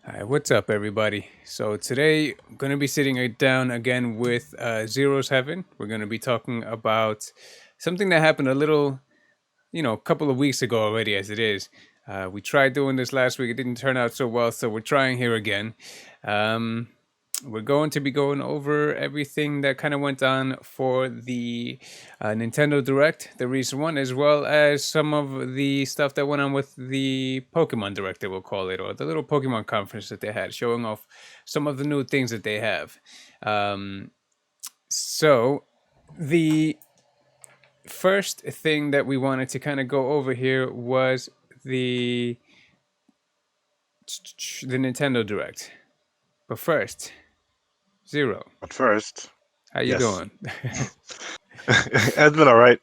Hi, what's up, everybody? So today I'm gonna be sitting down again with Zerozheaven. We're gonna be talking about something that happened a little, a couple of weeks ago already, as it is. We tried doing this last week; it didn't turn out so well, so we're trying here again. Um, we're going to be going over everything that kind of went on for the Nintendo Direct, the recent one, as well as some of the stuff that went on with the Pokemon Direct, they will call it, or the little Pokemon conference that they had, showing off some of the new things that they have. Um, so, the first thing that we wanted to kind of go over here was the the Nintendo Direct. But first, Zero, But first, how you yes, doing? it's been all right.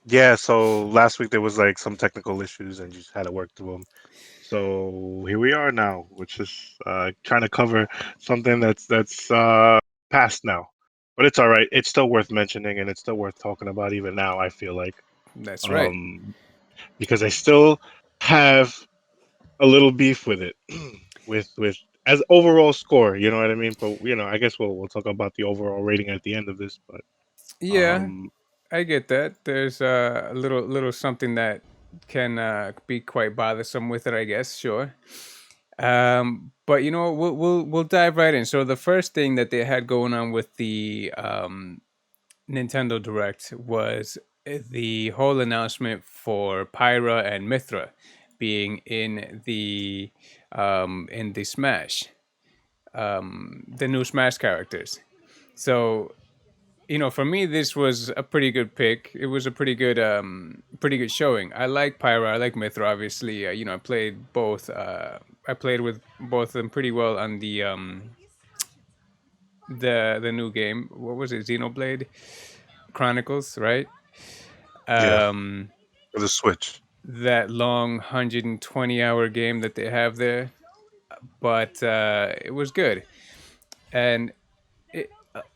Yeah. So last week there was like some technical issues, and you just had to work through them. So here we are now, which is trying to cover something that's past now, but it's all right. It's still worth mentioning, and it's still worth talking about even now. I feel like, That's right. um, because I still have a little beef with it, with as overall score. You know what I mean? But I guess we'll talk about the overall rating at the end of this, but. Yeah, Um, I get that. There's a little something that can be quite bothersome with it, I guess. Sure. But we'll dive right in. So the first thing that they had going on with the Nintendo Direct was the whole announcement for Pyra and Mithra being in the Smash, the new Smash characters. So for me, this was a pretty good pick. It was a pretty good showing. I like Pyra, I like Mithra. Obviously, I played both. I played with both of them pretty well on the new game. What was it? Xenoblade Chronicles, right? yeah, Um, for the Switch. that long 120-hour game that they have there, but it was good. And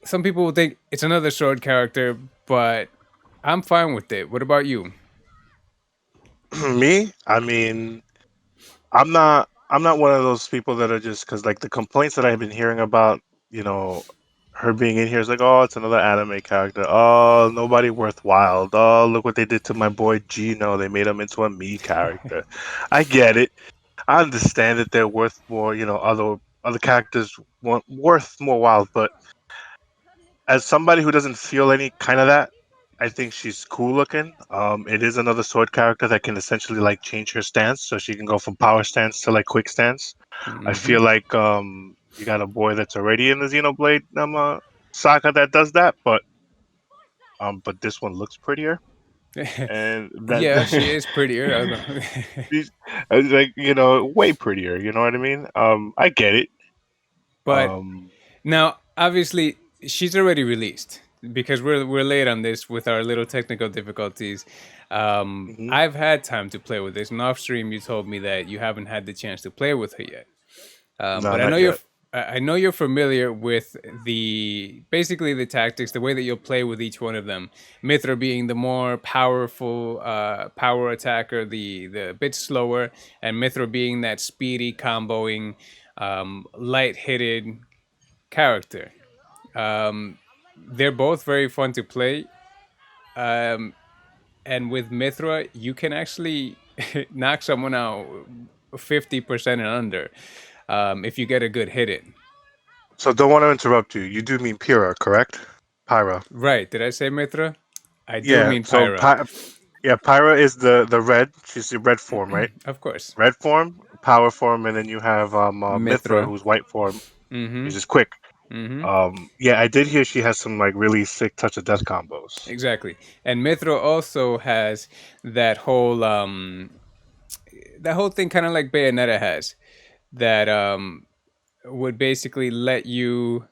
some people will think it's another sword character, but I'm fine with it. What about you? Me, I mean, I'm not one of those people that are just because like the complaints that I've been hearing about, you know, her being in here is like, oh, it's another anime character. Oh, nobody worthwhile. Oh, look what they did to my boy Gino. They made him into a me character. I get it. I understand that they're worth more. Other characters worth more while, but as somebody who doesn't feel any kind of that, I think she's cool looking. It is another sword character that can essentially like change her stance, so she can go from power stance to like quick stance. I Hmm. feel like you got a boy that's already in the Xenoblade saga that does that, but this one looks prettier, and Yeah, she that is prettier. she's like way prettier. You know what I mean? I get it. But Um, now, obviously, she's already released because we're late on this with our little technical difficulties. mhm. I've had time to play with this, and off stream, you told me that you haven't had the chance to play with her yet. No, But not yet. I know you're familiar with the basically the tactics, the way that you'll play with each one of them. Mithra being the more powerful power attacker, the bit slower, and Mithra being that speedy comboing, light hitted character. Um, they're both very fun to play. Um, and with Mithra, you can actually knock someone out 50% and under if you get a good hit in. So don't want to interrupt you. You do mean Pyrrha, correct? Pyra. Right. Did I say Mithra? I do Yeah. mean Pyra. Yeah, Pyra is the red. She's the red form, right? Of course. Red form, power form, and then you have Mithra, Mithra. who's white form, Mm-hmm. which is quick. Mm-hmm. Yeah, I did hear she has some like really sick touch of death combos. Exactly. And Mithra also has that whole thing kind of like Bayonetta has. That would basically let you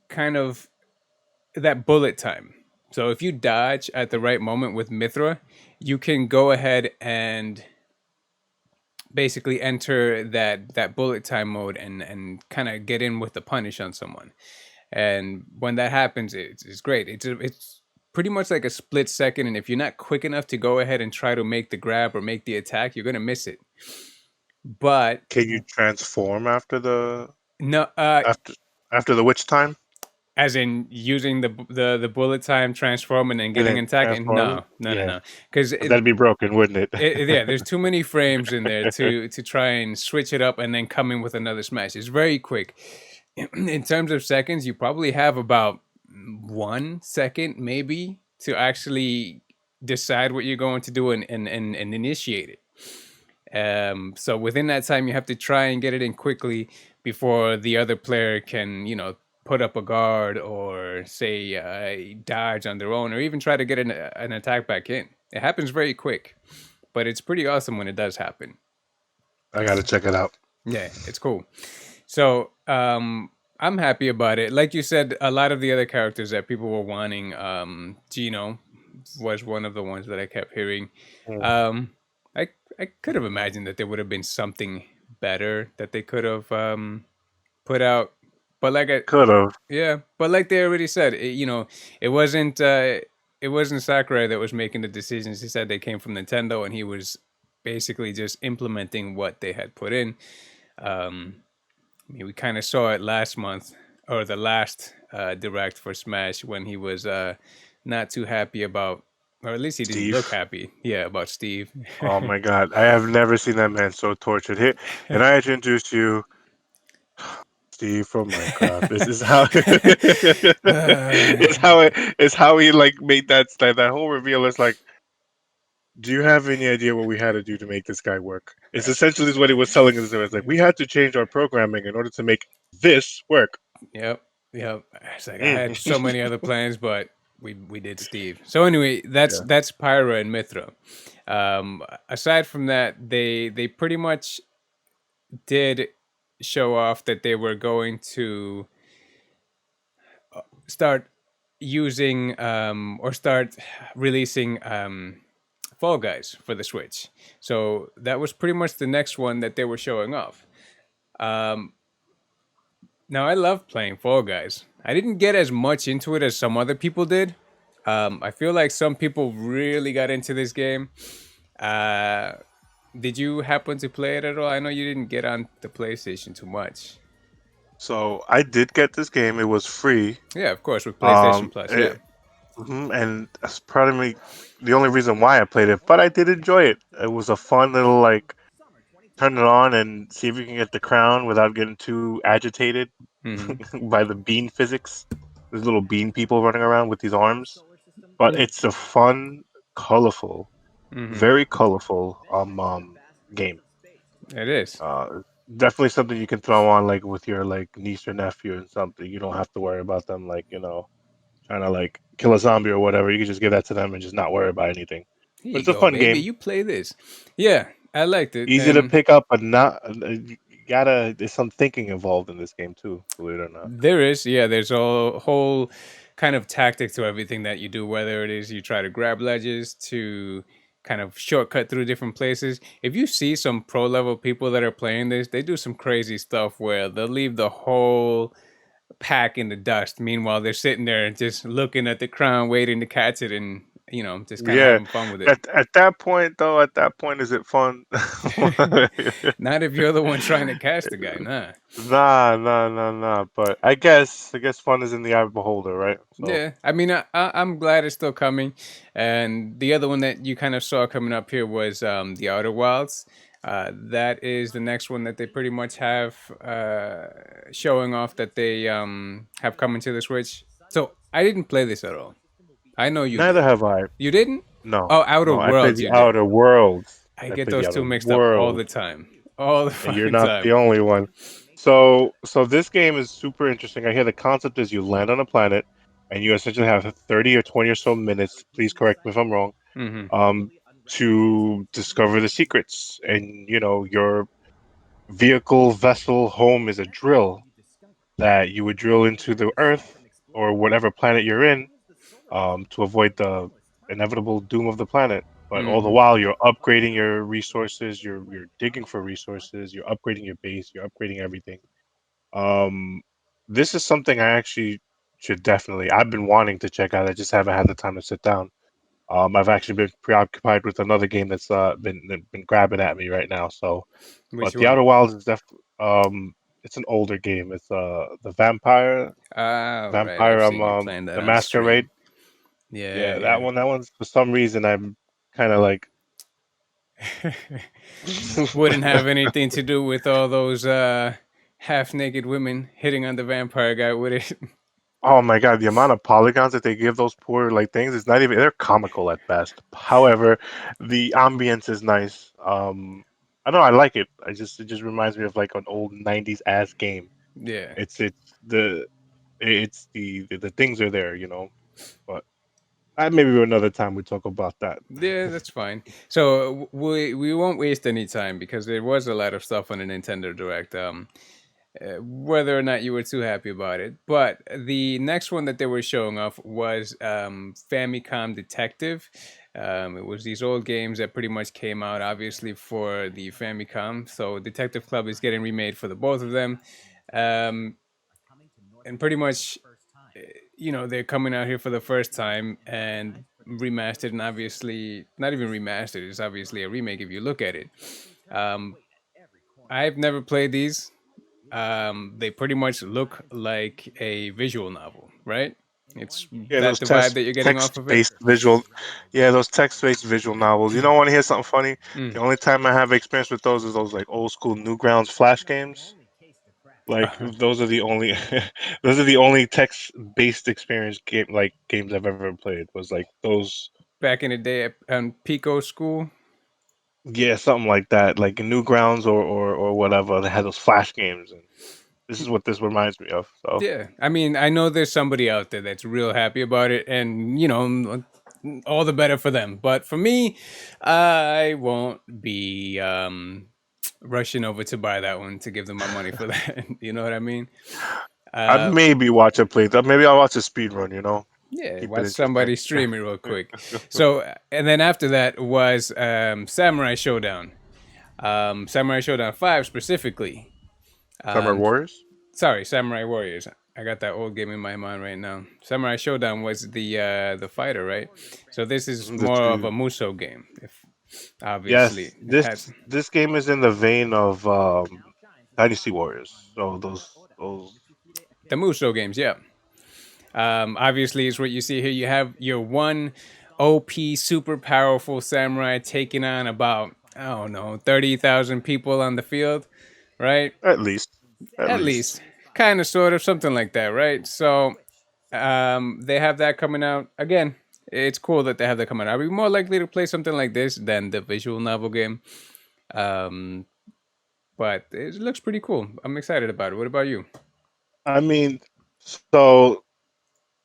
kind of that bullet time. So if you dodge at the right moment with Mithra, you can go ahead and basically enter that bullet time mode and kind of get in with the punish on someone. And when that happens, it's great. It's pretty much like a split second, and if you're not quick enough to go ahead and try to make the grab or make the attack, you're gonna miss it. But Can you transform no, after after the witch time as in using the bullet time, transforming and and getting then attack. And transforming? no, no, no, Yeah, no, because that'd be broken, wouldn't yeah, there's it? too many frames in there to try and switch it up and then come in with another smash. It's very quick. In terms of seconds, you probably have about 1 second maybe to actually decide what you're going to do and initiate it. So within that time, you have to try and get it in quickly before the other player can, put up a guard or say dodge on their own, or even try to get an attack back in. It happens very quick, but it's pretty awesome when it does happen. I gotta check it out. Yeah, it's cool. So I'm happy about it. Like you said, a lot of the other characters that people were wanting, Gino was one of the ones that I kept hearing. Mm. Um, I could have imagined that there would have been something better that they could have put out, but Could have. yeah, but like they already said, it wasn't it wasn't Sakurai that was making the decisions. He said they came from Nintendo, and he was basically just implementing what they had put in. Um, I mean, we kind of saw it last month or the last direct for Smash when he was not too happy about, or at least he didn't look Steve. happy. Yeah, about Steve. Oh my God, I have never seen that man so tortured. Here, and I introduce you, Steve from Minecraft. This is how it's how he like made that whole reveal. It's like, do you have any idea what we had to do to make this guy work? It's essentially is what he was telling us. It was like we had to change our programming in order to make this work. Yep, yep. It's like I Mm. had so many other plans, but we did Steve. So anyway, that's Yeah. that's Pyra and Mithra. Aside from that, they pretty much did show off that they were going to start using or start releasing Fall Guys for the Switch. So that was pretty much the next one that they were showing off. Um, Now I love playing Fall Guys. I didn't get as much into it as some other people did. I feel like some people really got into this game. Uh, did you happen to play it at all? I know you didn't get on the PlayStation too much. So I did get this game. It was free. Yeah, of course, with PlayStation Plus. Yeah. It, and that's probably the only reason why I played it. But I did enjoy it. It was a fun little like turn it on and see if you can get the crown without getting too agitated Mm-hmm. by the bean physics. There's little bean people running around with these arms. But it's a fun, colorful, Mm-hmm. very colorful game. It is. Definitely something you can throw on like with your like niece or nephew and something. You don't have to worry about them like, trying to like kill a zombie or whatever. You can just give that to them and just not worry about anything. Here But you it's a go, fun baby. game. You play this. Yeah, I liked it, Easy to and pick up, but not you gotta. There's some thinking involved in this game too. Believe it or not. there is, yeah, there's a whole kind of tactic to everything that you do, whether it is you try to grab ledges to kind of shortcut through different places. If you see some pro level people that are playing this, they do some crazy stuff where they'll leave the whole pack in the dust. Meanwhile, they're sitting there and just looking at the crown, waiting to catch it, and just kind of Yeah. having fun with it. At that point though, at that point, is it fun? Not if you're the one trying to catch the guy, nah. Nah, nah, nah, nah. But I guess fun is in the eye of the beholder, right? So Yeah, I mean, I'm glad it's still coming. And the other one that you kind of saw coming up here was the Outer Wilds. That is the next one that they pretty much have showing off that they have coming to the Switch. So I didn't play this at all. I know you neither did. have I. You didn't? No, Oh, Outer no. I played Worlds, the you did. Outer Worlds. I I get played the those Outer two mixed up all Worlds. the time. All the And you're fucking not time. the only one. So this game is super interesting. I hear the concept is you land on a planet and you essentially have 30 or 20 or so minutes, please correct me if I'm wrong, Mm-hmm. um, to discover the secrets. And your vehicle, vessel, home is a drill that you would drill into the earth or whatever planet you're in, to avoid the inevitable doom of the planet. But all the Mm-hmm. while, you're upgrading your resources, you're digging for resources, you're upgrading your base, you're upgrading everything. Um, this is something I actually should definitely. I've been wanting to check out. I just haven't had the time to sit down. I've actually been preoccupied with another game that's been grabbing at me right now. So, Which but the one? Outer Wilds is definitely it's an older game. It's the Ah, right. Vampire I've seen you playing that the on stream. Masquerade. Yeah, Yeah, yeah. that one's for some reason I'm kind of like. Wouldn't have anything to do with all those half naked women hitting on the vampire guy, would it? Oh my god, the amount of polygons that they give those poor like things is not even they're comical at best. However, the ambience is nice. I know I like it. It just reminds me of like an old 90s ass game. Yeah. It's the things are there, you know. But maybe another time we talk about that. Yeah, that's fine. So we won't waste any time because there was a lot of stuff on the Nintendo Direct. Whether or not you were too happy about it, but the next one that they were showing off was Famicom Detective. It was these old games that pretty much came out, obviously, for the Famicom. So Detective Club is getting remade for the both of them, um, and pretty much they're coming out here for the first time and remastered, and obviously not even remastered, it's obviously a remake if you look at it. um, I've never played these. They pretty much look like a visual novel, right? It's Yeah, that those the vibe that you're getting off of it. text-based visual, yeah, those text-based visual novels. You don't want to hear something funny? Mm. The only time I have experience with those is those like old school Newgrounds Flash games. Like Uh-huh. those are the only those are the only text-based experience games I've ever played was like those. Back in the day on Pico School. Yeah, something like that, like Newgrounds or whatever. They had those Flash games, and this is what this reminds me of. So Yeah, I mean, I know there's somebody out there that's real happy about it, and all the better for them. But for me, I won't be rushing over to buy that one to give them my money for that. You know what I mean? I'd Uh, maybe watch a play. Maybe I'll watch a speed run. yeah, Keep it watch interesting. somebody stream it real quick. So, and then after that was Samurai Showdown. Samurai Showdown 5 specifically. Summer Um, Warriors. Sorry, Samurai Warriors. I got that old game in my mind right now. Samurai Showdown was the fighter, right? So this is The more of two. a Muso game. If Yes, obviously it has this game is in the vein of Dynasty Warriors. So those the Muso games, yeah. Obviously, it's what you see here. You have your one OP super powerful samurai taking on about, I don't know, 30,000 people on the field, right? at least at At least. least, kind of, sort of, something like that, right? So they have that coming out again. It's cool that they have that coming out. I'd be more likely to play something like this than the visual novel game. Um, but it looks pretty cool. I'm excited about it. What about you? I mean, so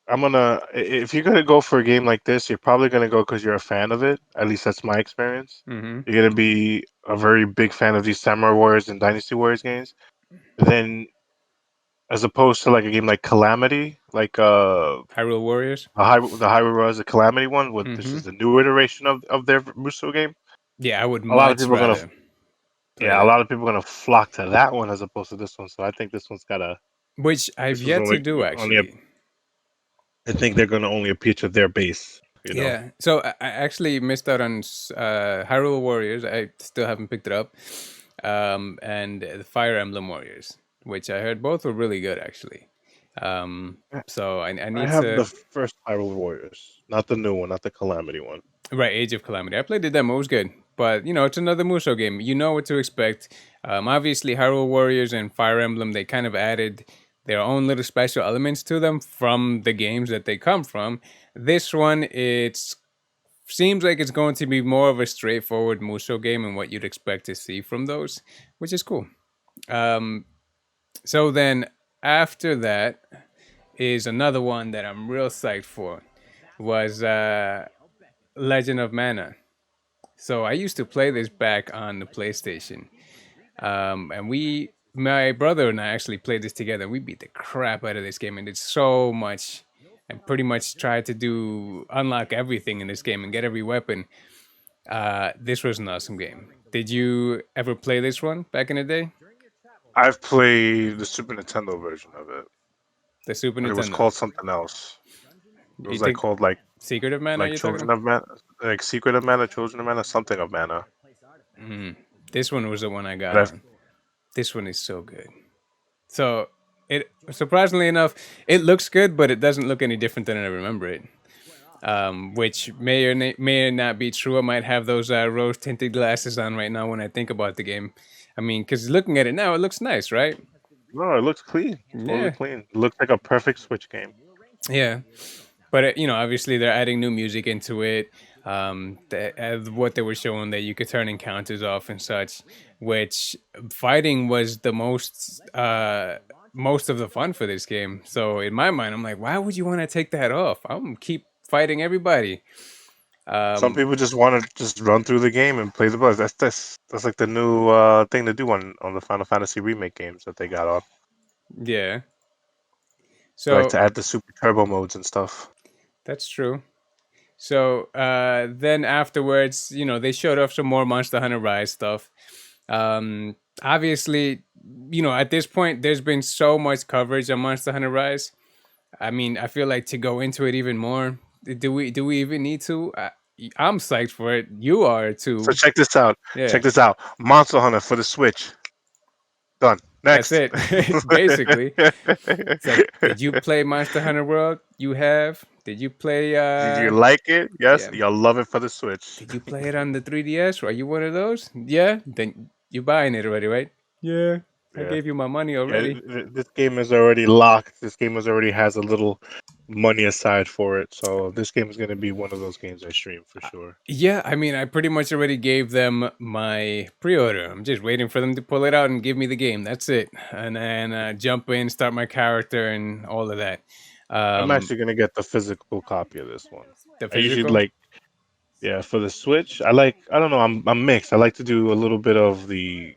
if you're gonna go for a game like this, you're probably gonna go because you're a fan of it. At least that's my experience. Mm-hmm. You're gonna be a very big fan of these Samurai Warriors and Dynasty Warriors games. Then, as opposed to like a game like Calamity, like Hyrule Warriors. the Hyrule Warriors, the Calamity one, this Mm-hmm. is the new iteration of their Muso game. Yeah, I would A lot of much people are gonna rather play Yeah, a that. lot of people are gonna flock to that one as opposed to this one. So I think Which I've this was yet to only do only a, actually. I think they're gonna only appeal to their base. Yeah. So I actually missed out on Hyrule Warriors. I still haven't picked it up. And the Fire Emblem Warriors, which I heard both were really good actually. Um, so I I need have to. the first Hyrule Warriors, not the new one, not the Calamity one. Right, Age of Calamity. I played the demo. It was good, but it's another Musou game. You know what to expect. Obviously, Hyrule Warriors and Fire Emblem, they kind of added their own little special elements to them from the games that they come from. This one, it seems like it's going to be more of a straightforward Musou game and what you'd expect to see from those, which is cool. Um, so then after that is another one that I'm real psyched for. Was Legend of Mana. So I used to play this back on the PlayStation, and my brother and I actually played this together. We beat the crap out of this game and did so much, and pretty much tried to unlock everything in this game and get every weapon. This was an awesome game. Did you ever play this one back in the day? I've played the Super Nintendo version of it, The Super but it was Nintendo. called something else. It You was like think called Secret of Mana? like You're talking Children about? of Mana, like Secret of Mana, Children of Mana, something of Mana. Mm. This one was the one I got But I, on. This one is so good. So it surprisingly enough, it looks good, but it doesn't look any different than I remember it. Which may or not be true. I might have those rose tinted glasses on right now when I think about the game. I mean, because looking at it now, it looks nice, right? no, it looks clean, totally Yeah, clean. It looks like a perfect Switch game. yeah. But obviously they're adding new music into it. What they were showing that you could turn encounters off and such, which fighting was the most of the fun for this game. So in my mind, I'm like, why would you want to take that off? I'm gonna keep fighting everybody. Some Um, people just want to just run through the game and play the boss. That's like the new thing to do on the Final Fantasy remake games that they got on. yeah. They like So to add the super turbo modes and stuff. that's true. So then afterwards, they showed off some more Monster Hunter Rise stuff. Obviously, at this point, there's been so much coverage on Monster Hunter Rise. I mean, I feel like to go into it even more, do we even need to? I'm psyched for it. You are So too. check this out. Check Yeah, this out. Monster Hunter for the Switch. Done. that's Next. it. Basically, it's like, did you play Monster Hunter World? You have. Did you play? Did you like it? Yes. Yeah. You'll love it for the Switch. Did you play it on the 3DS? Are you one of those? Yeah. Then you buying it already, right? Yeah. I Yeah. gave you my money Yeah. already. This game is already locked. This game is already has a little money aside for it. So this game is going to be one of those games I stream for sure. Yeah, I mean, I pretty much already gave them my pre-order. I'm just waiting for them to pull it out and give me the game. That's it, and then jump in, start my character, and all of that. I'm Um, actually going to get the physical copy of this one. the I usually physical, like, yeah, for the Switch. I don't know. I'm mixed. I like to do a little bit of the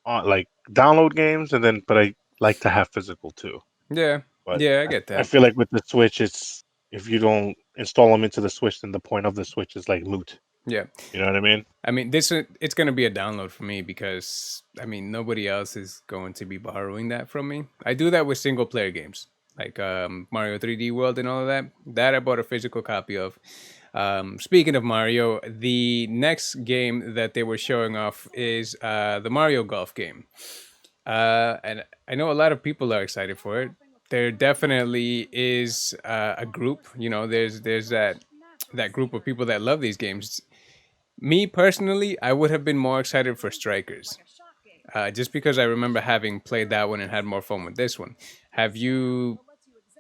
like download games, and then but I like to have physical too. yeah, But yeah, I get I that. feel like with the Switch, it's if you don't install them into the Switch, then the point of the Switch is like moot. Yeah, You know what I mean? I mean, it's gonna be a download for me because I mean nobody else is going to be borrowing that from me. I do that with single player games like Mario 3D World and all of that. That I bought a physical copy of. Speaking of Mario, the next game that they were showing off is the Mario Golf game, and I know a lot of people are excited for it. There definitely is a group. There's that group of people that love these games. Me personally, I would have been more excited for Strikers, just because I remember having played that one and had more fun with this one. Have you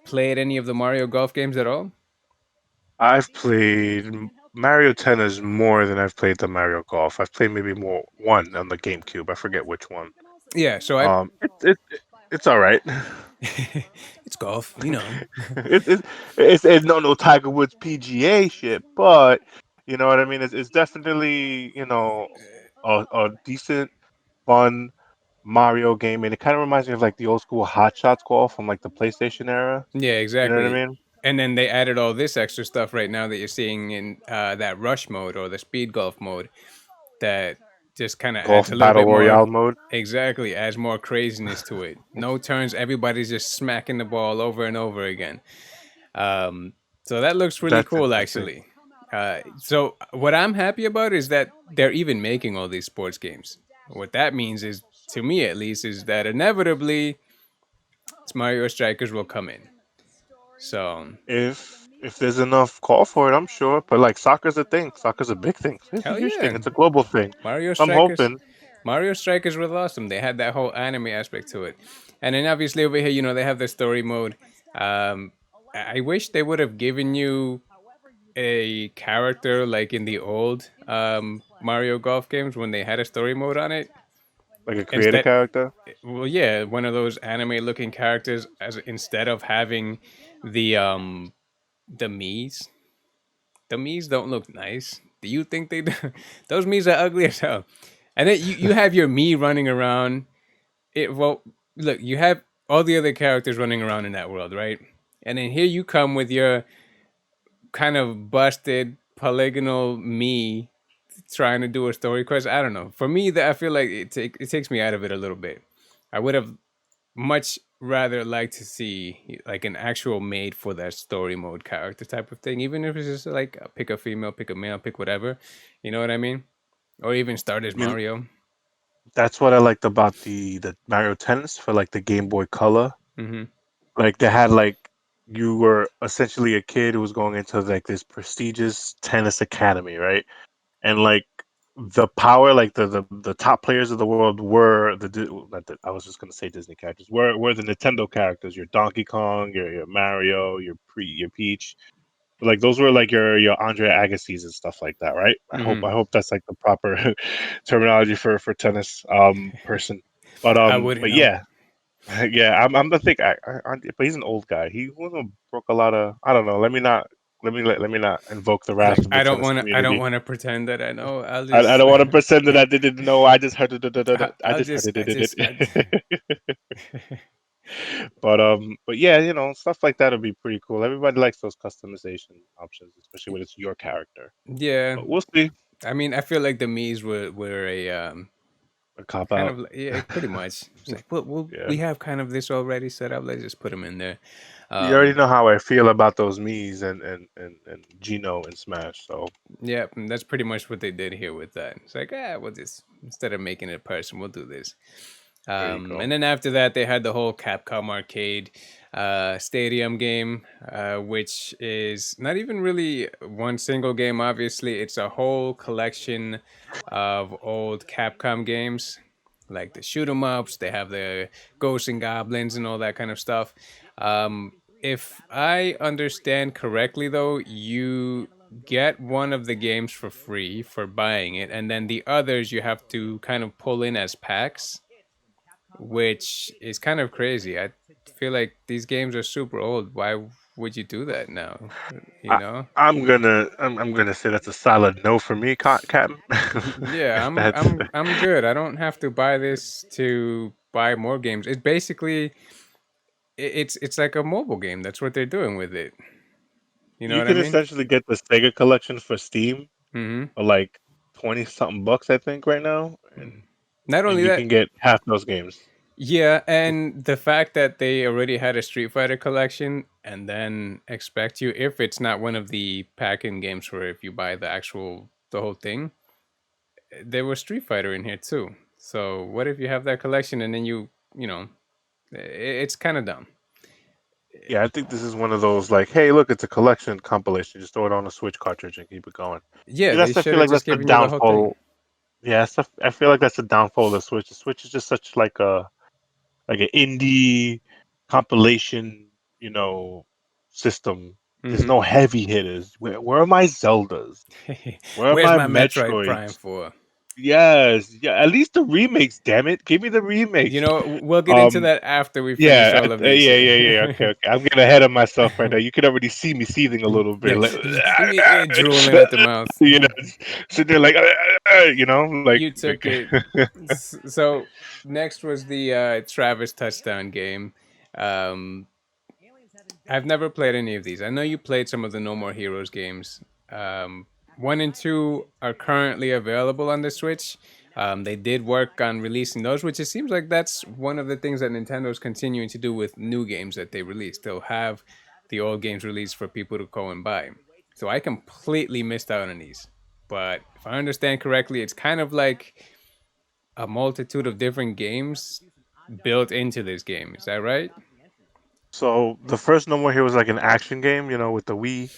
played any of the Mario Golf games at all? I've played Mario Tennis more than I've played the Mario Golf. I've played maybe more one on the GameCube. I forget which one. Yeah, so I It's all right. it's golf. it, it, it's no Tiger Woods PGA shit, but you know what I mean. It's definitely a decent, fun Mario game, and it kind of reminds me of like the old school Hot Shots golf from like the PlayStation era. Yeah, You know what I exactly. mean? And then they added all this extra stuff right now that you're seeing in that rush mode or the speed golf mode that just kind of Golf adds a little Battle bit more. Royale mode. Exactly, adds more craziness to it. No turns, everybody's just smacking the ball over and over again. Um, so that looks really That's cool, interesting. actually. So what I'm happy about is that they're even making all these sports games. What that means is, to me at least, is that inevitably Mario Strikers will come in. So If there's enough call for it, I'm sure. But like soccer's a thing. Soccer's a big thing. It's a hell huge thing. yeah, It's a global thing. Mario I'm Strikers. hoping. Mario Strikers was awesome. They had that whole anime aspect to it, and then obviously over here, they have the story mode. I wish they would have given you a character like in the old Mario Golf games when they had a story mode on it. Like a creative Instead, character, well, yeah, one of those anime-looking characters as instead of having the um the Mii's. The Mii's don't look nice. Do you think they do? Those Mii's are ugly as hell. And then you have your Mii running around. Well, look, you have all the other characters running around in that world, right? And then here you come with your kind of busted polygonal me trying to do a story quest. I don't know. For me, that I feel like it takes me out of it a little bit. I would have. much rather like to see like an actual made for that story mode character type of thing, even if it's just like pick a female, pick a male, pick whatever. You know what I mean? Or even start as I mean, Mario. that's what I liked about the Mario Tennis for like the Game Boy Color. Hmm. Like they had like you were essentially a kid who was going into like this prestigious tennis academy, right? And like the power, like the top players of the world were not the, I was just gonna say Disney characters were the Nintendo characters. Your Donkey Kong, your Mario, your Peach. Like those were like your Andre Agassi's and stuff like that, right? Hmm. I hope that's like the proper terminology for tennis person. I wouldn't But know. yeah, yeah, I'm the think but he's an old guy. He wasn't broke a lot of I don't know. Let me not invoke the He's like, wrath of the tennis I don't community. want to pretend that I know. I don't want to pretend that I didn't know. I just heard it. I I'll just heard just, it. But yeah, you know, stuff like that would be pretty cool. Everybody likes those customization options, especially when it's your character. yeah. But we'll see. I mean, I feel like the Mii's were a A cop kind out. of yeah, pretty much. It's like, Yeah. we have kind of this already set up. Let's just put them in there. You already Um, know how I feel about those Mii's and Gino and Smash. So yeah, and that's pretty much what they did here with that. It's like, we'll just instead of making it a person, we'll do this. there you go. And then after that, they had the whole Capcom Arcade Stadium game, which is not even really one single game. Obviously, it's a whole collection of old Capcom games, like the shoot 'em ups. They have the Ghosts and Goblins and all that kind of stuff. If I understand correctly, though, you get one of the games for free for buying it, and then the others you have to kind of pull in as packs, which is kind of crazy. I feel like these games are super old. Why would you do that now? You I, know? I'm gonna say that's a solid no for me, Captain. Yeah, That's I'm good. I don't have to buy this to buy more games. It's basically it's like a mobile game. That's what they're doing with it. You know you what I can mean? essentially get the Sega collection for Steam Hmm. for like 20 something bucks, I think, right now, Not and only you that, can get half those games. yeah, and the fact that they already had a Street Fighter collection and then expect you, if it's not one of the pack-in games where if you buy the whole thing, there was Street Fighter in here too. So what if you have that collection and then you know, it's kind of dumb. Yeah, I think this is one of those like, hey, look, it's a collection compilation. Just throw it on a Switch cartridge and keep it going. Yeah, Yeah, they I should feel have like just that's the given you the whole thing. downfall. Yeah, I feel like that's the downfall of the Switch. The Switch is just such like an indie compilation, you know, system. There's Hmm. no heavy hitters. Where are my Zeldas? Where are Where's my my Metroid Prime Metroids? for? Yes, yeah. At least the remakes. Damn it, give me the You remakes. know, we'll get into Um, that after we finish yeah, all of these yeah, here. yeah, yeah. Okay, okay. I'm getting ahead of myself right now. You can already see me seething a little bit, Yeah, like, drooling at the mouth. you know, sitting there like, you know, You took it. So next was the Travis touchdown game. Um, I've never played any of these. I know you played some of the No More Heroes games. Um, one and two are currently available on the Switch. They did work on releasing those, which it seems like that's one of the things that Nintendo's continuing to do with new games that they release. They'll have the old games released for people to go and buy. So I completely missed out on these. But if I understand correctly, it's kind of like a multitude of different games built into this game. Is that right? So the first No More Heroes was like an action game, you know, with the Wii.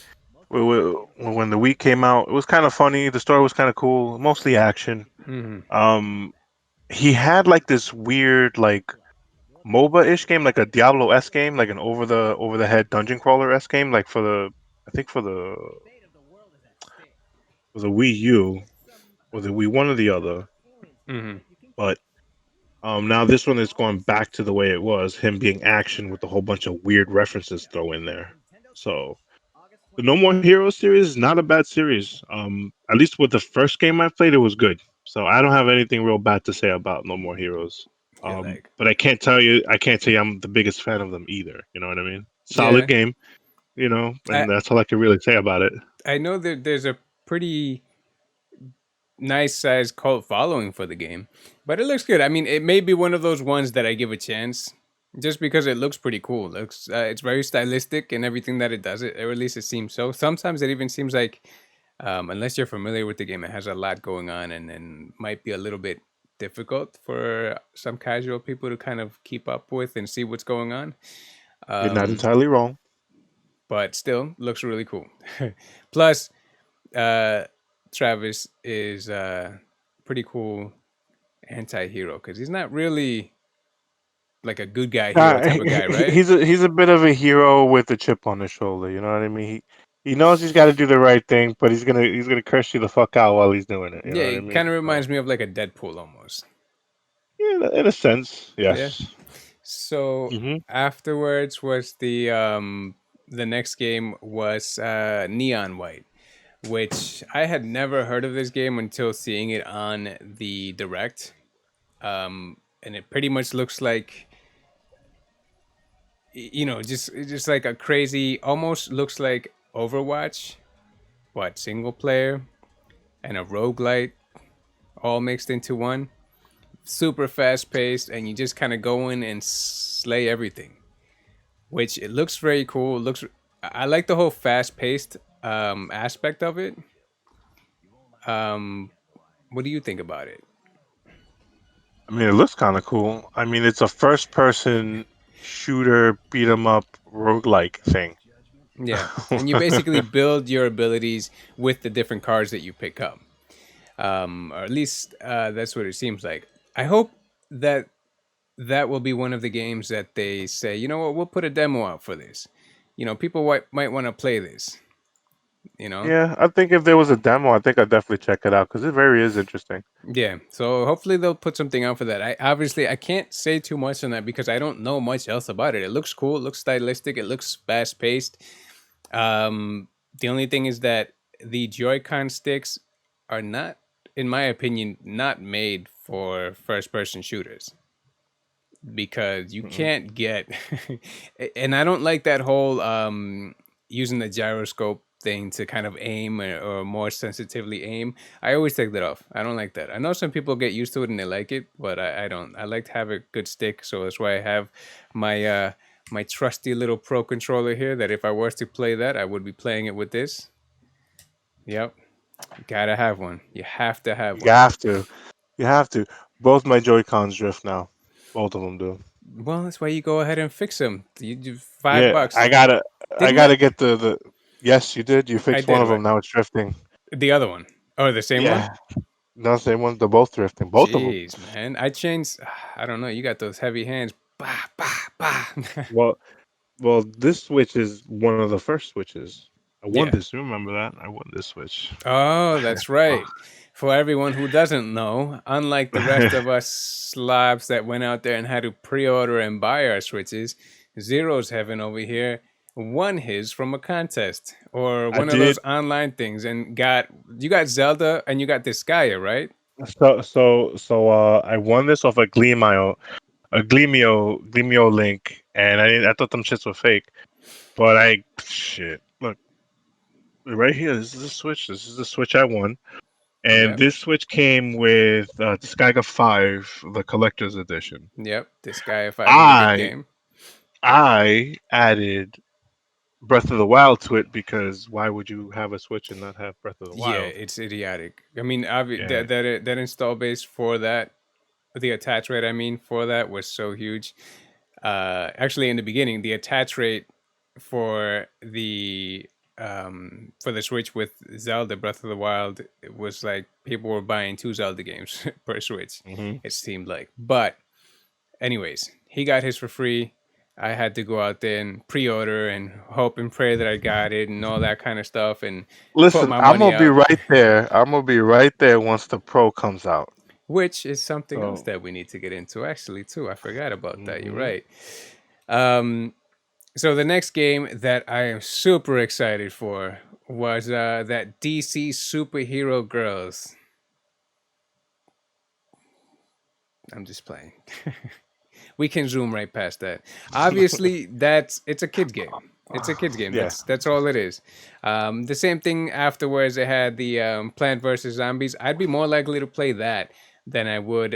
When the Wii came out, it was kind of funny. The story was kind of cool, mostly action. Mm-hmm. Um, he had like this weird like MOBA-ish game, like a Diablo-esque game, like an over the head dungeon crawler-esque game, like for the I think for the Wii U or the Wii one or the other. Mm-hmm. But now this one is going back to the way it was, him being action with a whole bunch of weird references thrown in there. So the No More Heroes series is not a bad series. At least with the first game I played, it was good. So I don't have anything real bad to say about No More Heroes. Yeah, like But I can't tell you I'm the biggest fan of them either. You know what I mean? Solid yeah. game, you know, I and that's all I can really say about it. I know that there's a pretty nice sized cult following for the game, but it looks good. I mean, it may be one of those ones that I give a chance. just because it looks pretty cool. Looks it's very stylistic and everything that it does. Or at least it seems so. Sometimes it even seems like, unless you're familiar with the game, it has a lot going on and might be a little bit difficult for some casual people to kind of keep up with and see what's going on. You're not Um, entirely wrong. but still, looks really cool. Plus, uh, Travis is pretty cool anti-hero because he's not really like a good guy hero type of guy, right? He's a bit of a hero with a chip on his shoulder. You know what I mean? He knows he's got to do the right thing, but he's gonna curse you the fuck out while he's doing it. You Yeah, know what I it kind mean? of So reminds me of like a Deadpool almost. yeah, in a sense, Yeah. yes. So Hmm. afterwards was the next game was Neon White, which I had never heard of this game until seeing it on the direct. And it pretty much looks like, just like a crazy, almost looks like Overwatch, but single player and a roguelite all mixed into one. Super fast paced, and you just kind of go in and slay everything. Which it looks very cool. Looks, I like the whole fast paced aspect of it. Um, what do you think about it? I mean, it looks kind of cool. I mean, it's a first-person shooter, beat 'em up, roguelike thing. Yeah, and you basically build your abilities with the different cards that you pick up, or at least that's what it seems like. I hope that that will be one of the games that they say, you know what, we'll put a demo out for this. People might want to play this. You know, Yeah, I think if there was a demo, I think I'd definitely check it out because it very is interesting. yeah. So hopefully they'll put something out for that. I can't say too much on that because I don't know much else about it. It looks cool. It looks stylistic. It looks fast paced. The only thing is that the Joy-Con sticks are not, in my opinion, not made for first person shooters because you Mm-mm. can't get and I don't like that whole using the gyroscope thing to kind of aim or more sensitively aim. I always take that off. I don't like that. I know some people get used to it and they like it, but I don't. I like to have a good stick, so that's why I have my my trusty little pro controller here that if I was to play that, I would be playing it with this. Yep. Gotta have one. You have to have You one. have to. You have to. Both my Joy Cons drift now. Both of them do. Well, that's why you go ahead and fix them. You do five Yeah, bucks. I Didn't I? gotta get the. Yes, you did. You I fixed one did of them. what? Now it's drifting. The other one. Oh, the same one? Yeah, no, same one. They're both drifting. Both of them. Jeez, man. I changed. I don't know. You got those heavy hands. Bah, bah, bah. Well, this Switch is one of the first Switches. I won Yeah. this. You remember that? I won this Switch. Oh, that's right. For everyone who doesn't know, unlike the rest of us slobs that went out there and had to pre order and buy our Switches, Zero's Heaven over here won his from a contest or I one of those did. online things and you got Zelda and you got Disgaea, right? I won this off a Gleamio link, and I thought them shits were fake, but shit. Look, right here. This is the Switch. This is the Switch I won, and Yeah. this Switch came with Skyga 5, the collector's edition. Yep. Disgaea 5 is a good I game. I added Breath of the Wild to it because why would you have a Switch and not have Breath of the Yeah, Wild? it's idiotic. I mean, Yeah. that install base for that, the attach rate, I mean, for that was so huge. Actually, in the beginning, the attach rate for the Switch with Zelda Breath of the Wild, it was like people were buying two Zelda games per Switch. Hmm. It seemed like, but anyways, he got his for free. I had to go out there and pre-order and hope and pray that I got it and all that kind of stuff and put Listen, my I'm money gonna be out, right there. I'm gonna be right there once the Pro comes out. which is something else So. that we need to get into actually too. I forgot about that. You're Hmm. right. Um, so the next game that I am super excited for was that DC Superhero Girls. I'm just playing. We can zoom right past that. Obviously, it's a kids game. It's a kids game. Yeah. That's all it is. The same thing afterwards. They had the Plant vs Zombies. I'd be more likely to play that than I would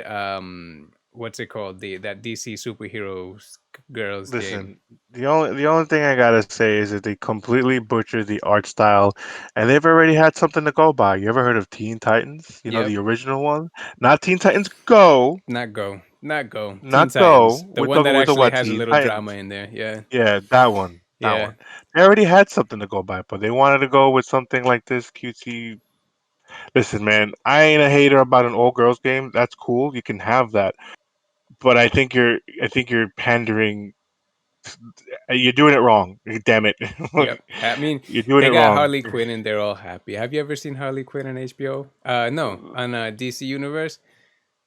what's it called? The that DC superheroes girls game. Listen, the only thing I gotta say is that they completely butchered the art style, and they've already had something to go by. You ever heard of Teen Titans? You know, Yep. the original one, not Teen Titans Go, Not Go. Not Go. Teen not Go, Titans. The we're one that talking with the actually what, has a Teen little drama Titans. in there. Yeah. Yeah, that one, that Yeah. one. They already had something to go by, but they wanted to go with something like this cutesy. Listen, man, I ain't a hater about an all girls game. That's cool. You can have that, but I think you're pandering. You're doing it wrong. Damn it, Yep. I mean, you're doing they it got wrong. Harley Quinn and they're all happy. Have you ever seen Harley Quinn on HBO? No, on DC Universe.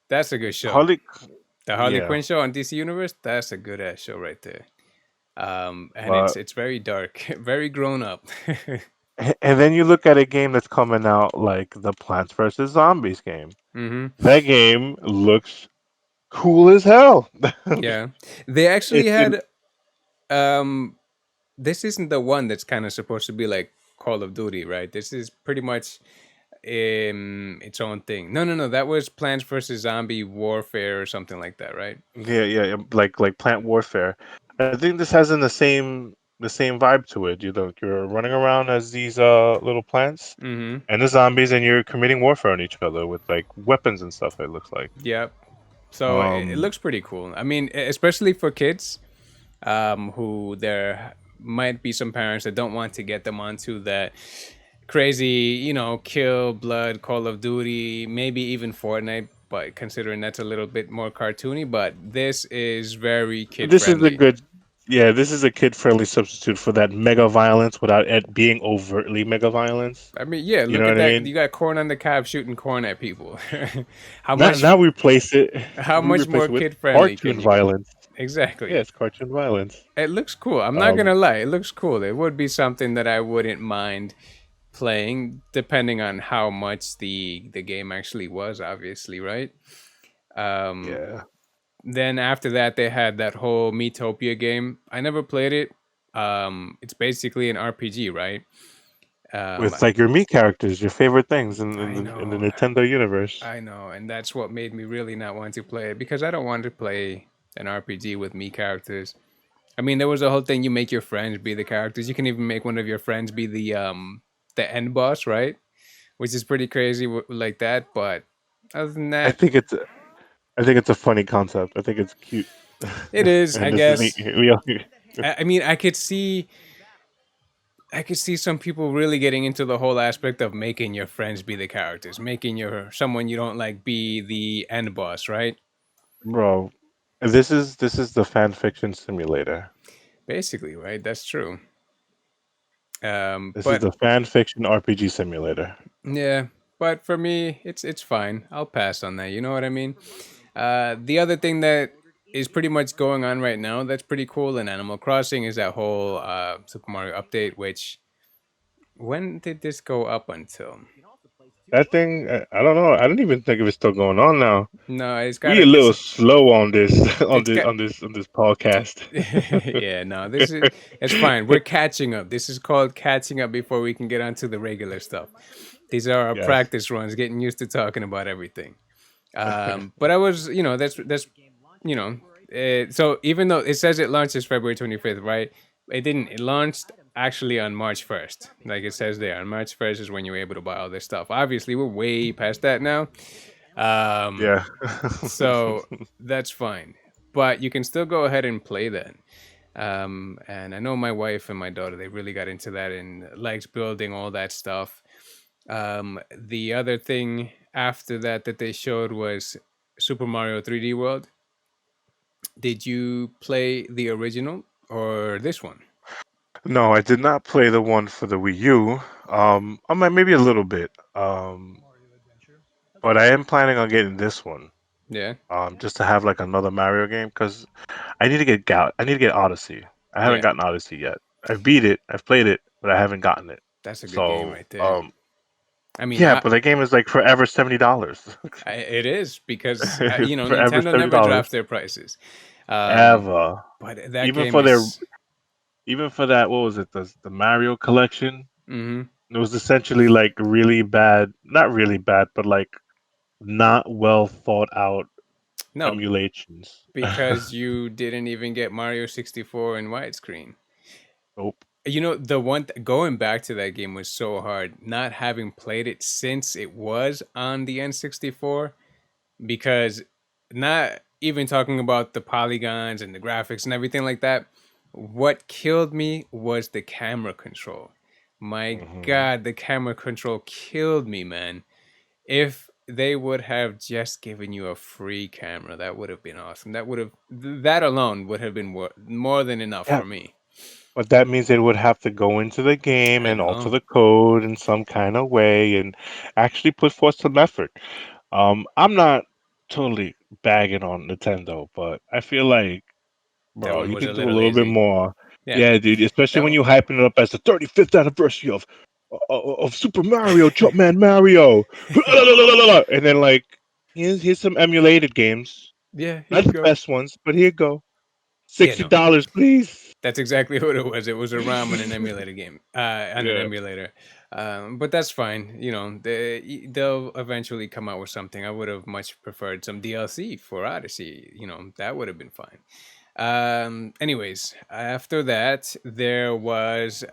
That's a good show. Harley, The Harley yeah, Quinn show on DC Universe. That's a good ass show right there. And but it's very dark, very grown up. and then you look at a game that's coming out like the Plants vs Zombies game. hmm That game looks cool as hell. Yeah, they actually It's in had. Um, this isn't the one that's kind of supposed to be like Call of Duty, right? This is pretty much its own thing. No, no, no. That was Plants vs Zombie Warfare or something like that, right? yeah, yeah, yeah, like Plant Warfare. I think this has in the same vibe to it. You're running around as these little plants Mm-hmm. and the zombies, and you're committing warfare on each other with like weapons and stuff. It looks like. Yep. So it Um, looks pretty cool. I mean, especially for kids, who there might be some parents that don't want to get them onto that crazy, kill, blood, Call of Duty, maybe even Fortnite. But considering that's a little bit more cartoony, but this is very kid this is a friendly. good, yeah, this is a kid-friendly substitute for that mega violence without it being overtly mega violence. I mean, yeah, You look know at what I that. mean? You got corn on the cob shooting corn at people. how Now, much now we replace it. how We much replace more it with kid friendly cartoon can you get? violence. Yeah, Exactly. it's cartoon violence. It looks cool. I'm not Um, gonna lie. It looks cool. It would be something that I wouldn't mind playing, depending on how much the game actually was. Obviously, right? Um, yeah, then after that, they had that whole Metopia game. I never played it. It's basically an RPG, right? Um, with like your me characters, your favorite things in I the know, Nintendo universe. I know, and that's what made me really not want to play it because I don't want to play an RPG with me characters. I mean, there was a whole thing. You make your friends be the characters. You can even make one of your friends be the end boss, right? Which is pretty crazy, like that. But other than I that, think it's I think it's a funny concept. I think it's cute, it is, I and this is guess. I mean, I could see some people really getting into the whole aspect of making your friends be the characters, making your someone you don't like be the end boss, right? bro. This is the fan fiction simulator. Basically, right? That's true. This is But the fan fiction RPG simulator. yeah, but for me, it's fine. I'll pass on that. You know what I mean? The other thing that is pretty much going on right now that's pretty cool in Animal Crossing is that whole Super Mario update. Which when did this go up until? That thing, I don't know. I don't even think if it's still going on now. No, it's got We a it. little slow on this on It's this got. on this on this podcast. Yeah, no, this is it's fine. We're catching up. This is called catching up before we can get onto the regular stuff. These are our Yes. practice runs, getting used to talking about everything. But I was, that's so even though it says it launches February 25th, right? It didn't. It launched actually on March 1st, like it says there. On March 1st is when you're able to buy all this stuff. Obviously, we're way past that now. Um, Yeah. so that's fine, but you can still go ahead and play that. And I know my wife and my daughter, they really got into that and likes building all that stuff. The other thing after that they showed was Super Mario 3D World. Did you play the original or this one? No, I did not play the one for the Wii U. I might maybe a little bit. But I am planning on getting this one. Yeah, Just to have like another Mario game because I need to get Odyssey. I haven't yeah, gotten Odyssey yet. I've beat it. I've played it, but I haven't gotten it. that's a good game So, right there. I mean, yeah, but that game is like forever $70. it is because Forever Nintendo never $70. drops their prices. Um, Ever. but that Even game for their is. even for that, what was it? The Mario collection? Hmm. It was essentially like really bad, not really bad, but like not well thought out No, emulations. because you didn't even get Mario 64 in widescreen. Nope. You know, the going back to that game was so hard. Not having played it since it was on the N64, because not even talking about the polygons and the graphics and everything like that. What killed me was the camera control. My Hmm. God, the camera control killed me, man. If they would have just given you a free camera, that would have been awesome. That alone would have been more than enough Yeah, for me. but that means they would have to go into the game I and alter know. the code in some kind of way and actually put forth some effort. I'm not totally bagging on Nintendo, but I feel like, That bro, one you was can a do a little little bit lazy. more. Yeah. Yeah, dude, especially when No. you hyping it up as the 35th anniversary of Super Mario, Jumpman Mario, and then like here's some emulated games, Yeah, here not you the go. best ones, but here you go, Yeah, sixty no. dollars, please. That's exactly what it was. It was a ROM on an emulator game, on an Yeah. emulator. But that's fine. You know, they'll eventually come out with something. I would have much preferred some DLC for Odyssey. You know, that would have been fine. Anyways, after that, there was.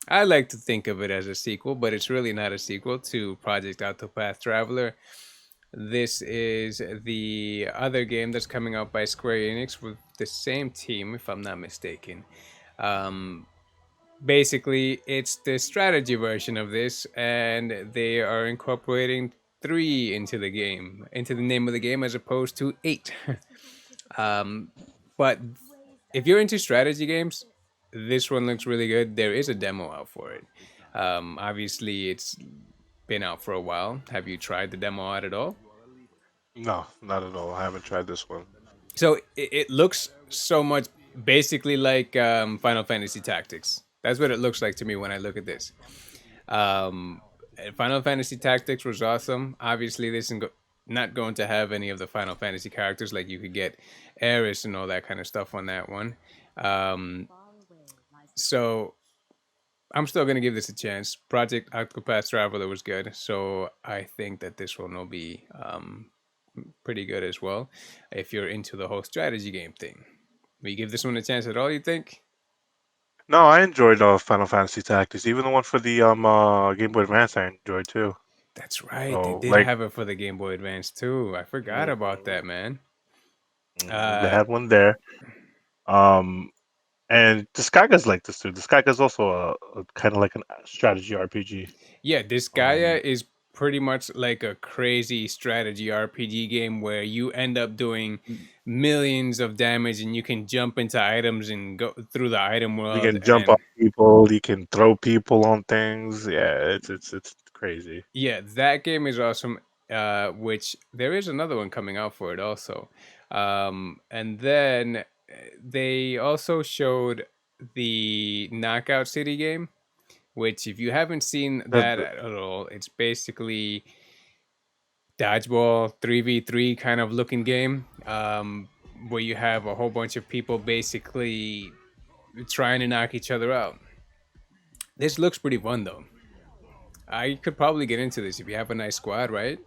I like to think of it as a sequel, but it's really not a sequel to Project Octopath Traveler. This is the other game that's coming out by Square Enix with the same team, if I'm not mistaken. Um, Basically, it's the strategy version of this, and they are incorporating three into the game, into the name of the game, as opposed to eight. um, but if you're into strategy games, this one looks really good. There is a demo out for it. Obviously, it's been out for a while. Have you tried the demo out at all? No, not at all. I haven't tried this one. So it looks so much basically like Final Fantasy Tactics. That's what it looks like to me when I look at this. Um, Final Fantasy Tactics was awesome. Obviously, this is not going to have any of the Final Fantasy characters, like you could get Aeris and all that kind of stuff on that one. Um, so I'm still gonna give this a chance. Project Octopath Traveler was good, so I think that this one will be pretty good as well. If you're into the whole strategy game thing, will you give this one a chance at all? You think? No, I enjoyed Final Fantasy Tactics. Even the one for the Game Boy Advance, I enjoyed too. That's right. They So did like, have it for the Game Boy Advance too. I forgot about mhm, that, man. they Uh, had one there. Um, and Disgaea's like this too. Disgaea's also a kind of like a strategy RPG. yeah, this Gaia Um, is pretty much like a crazy strategy RPG game where you end up doing millions of damage and you can jump into items and go through the item you world. can jump on And people. You can throw people on things. Yeah, it's crazy. yeah, that game is awesome. Which there is another one coming out for it also. And then they also showed the Knockout City game, which if you haven't seen that The, at all, it's basically dodgeball 3v3 kind of looking game, where you have a whole bunch of people basically trying to knock each other out. This looks pretty fun though. I could probably get into this if you have a nice squad, right?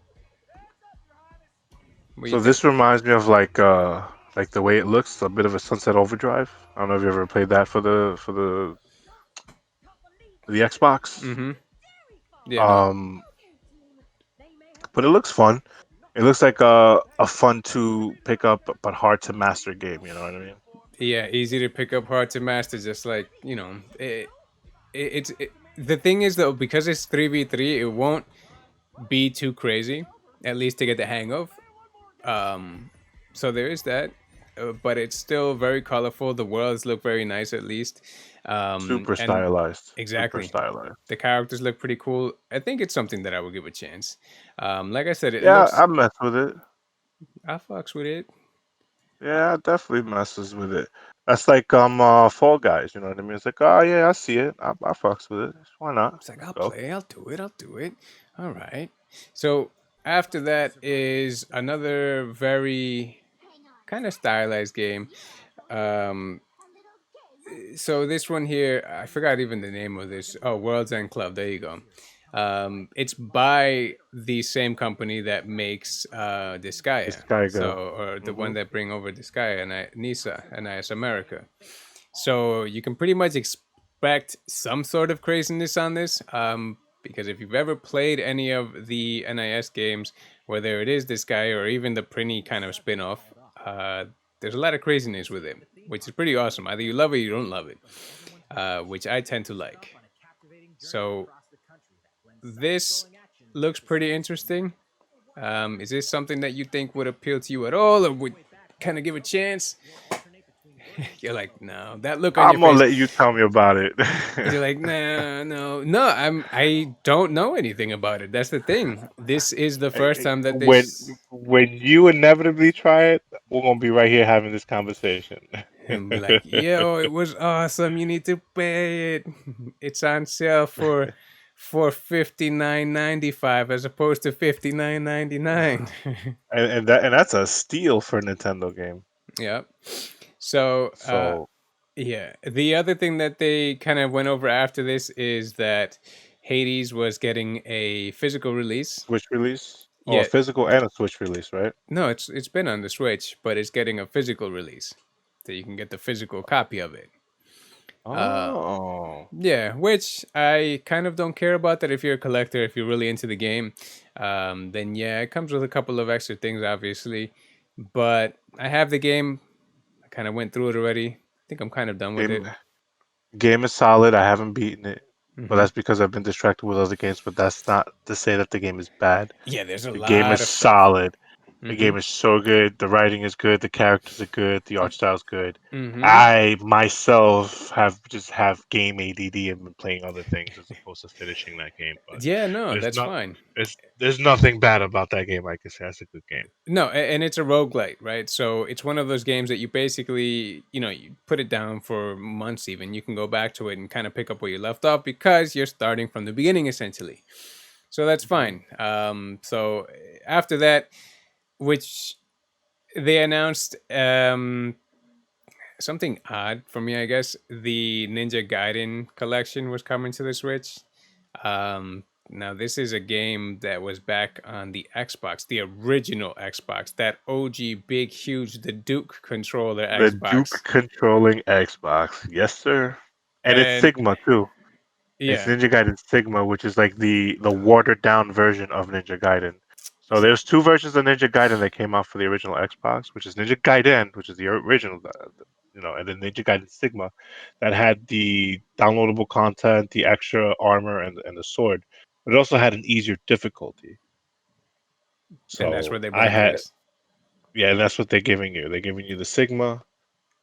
What do you so think? this reminds me of like the way it looks, a bit of a Sunset Overdrive. I don't know if you ever played that for the Xbox. Mm-hmm. Yeah, no. Um, but it looks fun. It looks like a fun to pick up but hard to master game. You know what I mean? Yeah, easy to pick up, hard to master. Just like the thing is though, because it's 3v3, it won't be too crazy. At least to get the hang of. Um, so there is that, but it's still very colorful. The worlds look very nice, at least, Super and stylized. Super exactly, stylized. the characters look pretty cool. I think it's something that I would give a chance. Like I said, it Yeah, looks. I mess with it. I fucks with it. Yeah, I definitely messes with it. That's like Fall Guys. You know what I mean? It's like, oh yeah, I see it. I fucks with it. Why not? It's like Let's I'll go. play. I'll do it. I'll do it. All right. So after that is another very kind of stylized game. Um, so this one here, I forgot even the name of this. Oh, World's End Club. There you go. It's by the same company that makes This Disgaea, guy go. so or the one Hmm. that bring over Disgaea and Nisa and IS America. So you can pretty much expect some sort of craziness on this. Because if you've ever played any of the NIS games, whether it is this guy or even the Prinny kind of spin off, there's a lot of craziness with it, which is pretty awesome. Either you love it or you don't love it, which I tend to like. So this looks pretty interesting. Is this something that you think would appeal to you at all, or would kind of give a chance? You're like, no. That look on your I'm gonna face, let you tell me about it. you're like, nah, no, no. I don't know anything about it. That's the thing. This is the first time that When you inevitably try it, we're gonna be right here having this conversation. and be like, yo, it was awesome. You need to pay it. It's on sale for 59.95 as opposed to 59.99. And that's a steal for a Nintendo game. Yep. So So yeah, the other thing that they kind of went over after this is that Hades was getting a physical release. Switch release, or a Yeah, physical and a Switch release, right? no, it's been on the Switch, but it's getting a physical release, so you can get the physical copy of it. Uh, Oh, yeah, which I kind of don't care about that. If you're a collector, if you're really into the game, then yeah, it comes with a couple of extra things, obviously. But I have the game. I kind of went through it already. I think I'm kind of done with it. game game is solid. I haven't beaten it, but Hmm. that's because I've been distracted with other games. But that's not to say that the game is bad. Yeah, there's a The game is lot of stuff. solid. The Hmm. game is so good. The writing is good. The characters are good. The art style is good. Hmm. I myself have game ADD and been playing other things as opposed to finishing that game. But Yeah, no, there's that's not fine. there's nothing bad about that game. I can say that's a good game. No, and it's a roguelite, right? So it's one of those games that you basically, you put it down for months even. You can go back to it and kind of pick up where you left off because you're starting from the beginning essentially. So that's Hmm. fine. So after that, which they announced something odd for me, I guess, the Ninja Gaiden collection was coming to the Switch. Now this is a game that was back on the Xbox, the original Xbox, that OG big huge the Duke controller The Duke Xbox. controlling Xbox, yes sir, and it's And Sigma too. It's yeah, Ninja Gaiden Sigma, which is like the watered down version of Ninja Gaiden. So there's two versions of Ninja Gaiden that came out for the original Xbox, which is Ninja Gaiden, which is the original, and then Ninja Gaiden Sigma, that had the downloadable content, the extra armor, and the sword. But it also had an easier difficulty. and that's So what they I brought to had, this. yeah, and that's what they're giving you. They're giving you the Sigma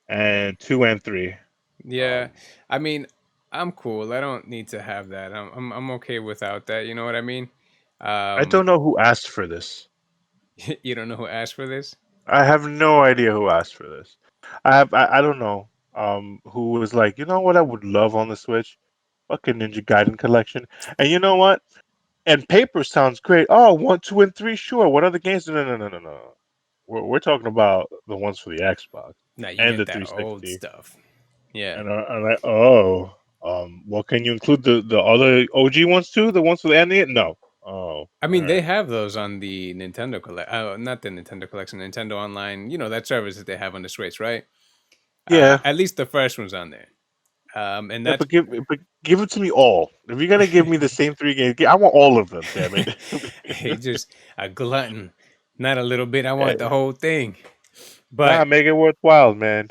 and 2 and 3. Yeah, Um, I mean, I'm cool. I don't need to have that. I'm okay without that. You know what I mean? I Um, don't know who asked for this. you don't know who asked for this? I have no idea who asked for this. I don't know who was like, you know what I would love on the Switch? Fucking Ninja Gaiden collection. And you know what? And paper sounds great. Oh, 1, 2, and 3, sure. What other games? No, no, no, no, no. We're talking about the ones for the Xbox Now you and get the that old 360. stuff. Yeah. And I'm like, oh, well, can you include the other OG ones too? The ones for the NES? No. Oh, I all mean, they right. have those on the Nintendo collect. Not the Nintendo collection, Nintendo Online. You know that service that they have on the Switch, right? Yeah, At least the first one's on there. And yeah, that's but give it to me all. If you're gonna give me the same 3 games, I want all of them. Damn it! he just a glutton, not a little bit. I want the Eh, whole thing. nah, But make it worthwhile, man.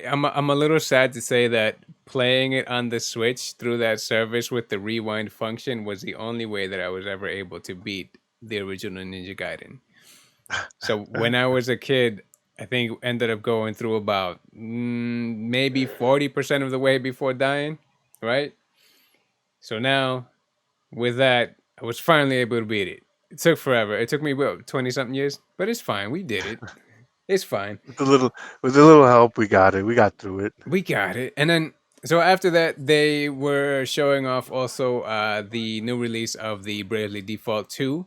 I'm a little sad to say that playing it on the Switch through that service with the rewind function was the only way that I was ever able to beat the original Ninja Gaiden. So when I was a kid, I think ended up going through about maybe 40% of the way before dying, right? So now with that, I was finally able to beat it. It took forever. It took me what 20 something years, but it's fine. We did it. It's fine. With a little help, we got it. We got through it. We got it. And then so after that, they were showing off also the new release of the Bravely Default 2,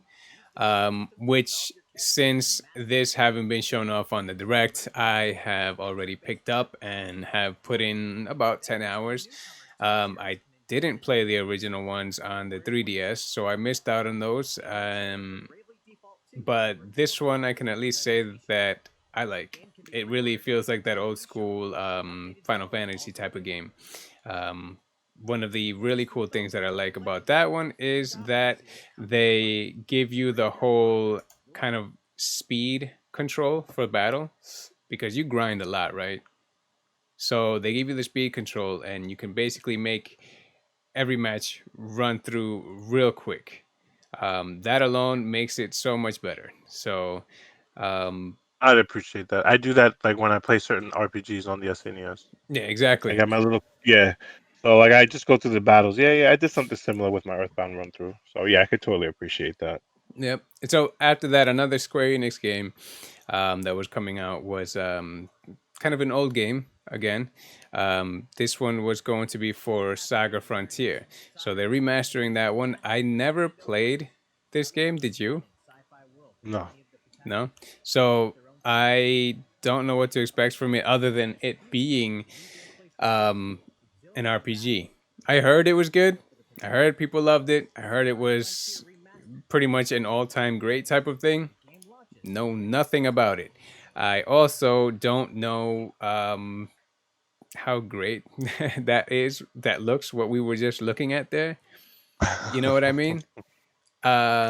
which since this haven't been shown off on the direct, I have already picked up and have put in about 10 hours. I didn't play the original ones on the 3DS, so I missed out on those. But this one I can at least say that I like. It really feels like that old school Final Fantasy type of game. Um, One of the really cool things that I like about that one is that they give you the whole kind of speed control for battle because you grind a lot, right? So they give you the speed control, and you can basically make every match run through real quick. That alone makes it so much better. So, um, I'd appreciate that. I do that like when I play certain RPGs on the SNES. yeah, I exactly. got my little yeah. So like I just go through the battles. Yeah, yeah. I did something similar with my Earthbound run through. So yeah, I could totally appreciate that. Yep. So after that, another Square Enix game that was coming out was kind of an old game again. This one was going to be for Saga Frontier. So they're remastering that one. I never played this game. Did you? No. No. So I don't know what to expect from it other than it being um, an RPG. I heard it was good. I heard people loved it. I heard it was pretty much an all-time great type of thing. Know nothing about it. I also don't know how great that is. That looks what we were just looking at there. You know what I mean?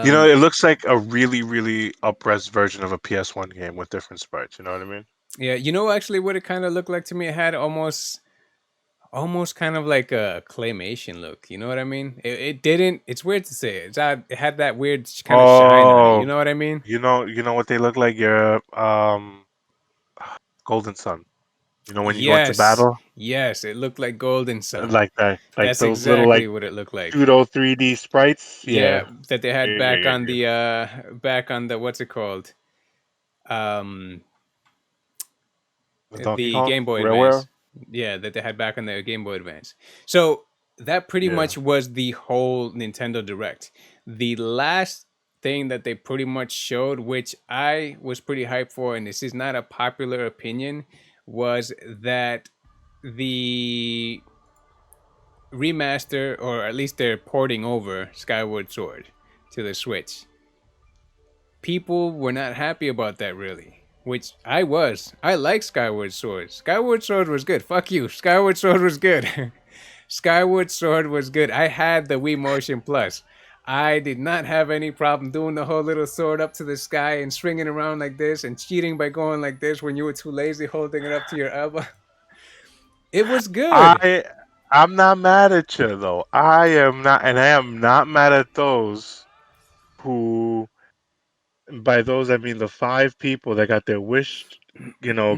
You know, Um, it looks like a really, really up-res version of a PS1 game with different sprites. You know what I mean? yeah, you know actually what it kind of looked like to me. It had almost kind of like a claymation look. You know what I mean? It didn't. It's weird to say. It had that weird kind of shine on it. You Oh, know what I mean? you know what they look like? Your Golden Sun. You know when you go into Yes, battle, yes. It looked like Golden Sun. like that, like That's those little like exactly what it looked like. pseudo 3D sprites. Yeah, Yeah, that they yeah, had yeah, yeah, yeah. back on the what's it called? Um, The Donkey the Kong, Game Boy Railway. Advance. Yeah, that they had back on the Game Boy Advance. So that pretty Yeah. much was the whole Nintendo Direct. The last thing that they pretty much showed, which I was pretty hyped for, and this is not a popular opinion, was that the remaster, or at least they're porting over Skyward Sword to the Switch. People were not happy about that, really. Which I was. I like Skyward Sword. Skyward Sword was good. Fuck you. Skyward Sword was good. Skyward Sword was good. I had the Wii Motion Plus. I did not have any problem doing the whole little sword up to the sky and swinging around like this and cheating by going like this when you were too lazy holding it up to your elbow. It was good. I I'm not mad at you though. I am not, and I am not mad at those who, by those I mean the 5 people that got their wish,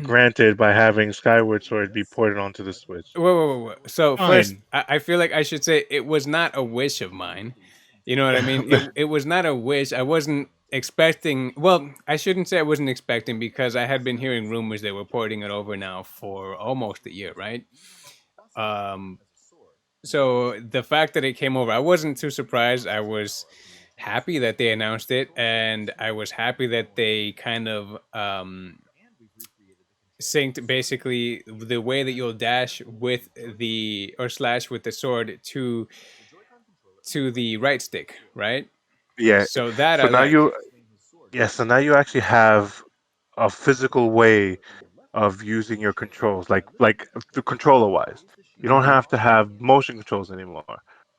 granted by having Skyward Sword be ported onto the Switch. Whoa. So first, Fine. I feel like I should say it was not a wish of mine. You know what I mean? It was not a wish. I wasn't expecting. Well, I shouldn't say I wasn't expecting because I had been hearing rumors they were porting it over now for almost a year, right? Um, so the fact that it came over, I wasn't too surprised. I was happy that they announced it, and I was happy that they kind of synced basically the way that you'll dash with the or slash with the sword to the right stick, right? Yeah. So that So I now like. you Yeah, so now you actually have a physical way of using your controls, like the controller wise. You don't Mhm. have to have motion controls anymore.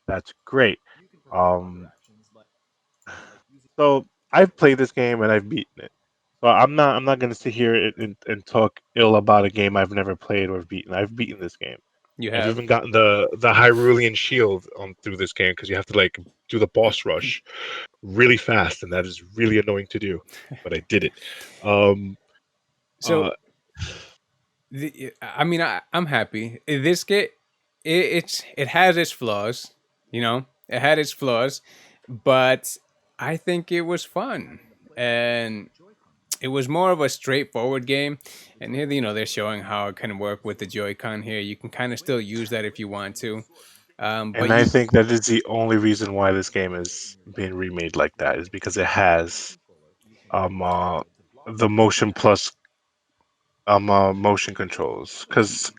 That's great. Um, so I've played this game and I've beaten it. So I'm not gonna sit here and talk ill about a game I've never played or beaten. I've beaten this game. You I've have. even gotten the Hyrulean shield on through this game because you have to like do the boss rush really fast, and that is really annoying to do. But I did it. Um, uh, So I mean, I'm happy. This game, it has its flaws. You know, it had its flaws, but I think it was fun, and it was more of a straightforward game. And here, they're showing how it can work with the Joy-Con. Here, you can kind of still use that if you want to, but and I you think that is the only reason why this game is being remade like that is because it has um uh, the motion plus motion controls. Because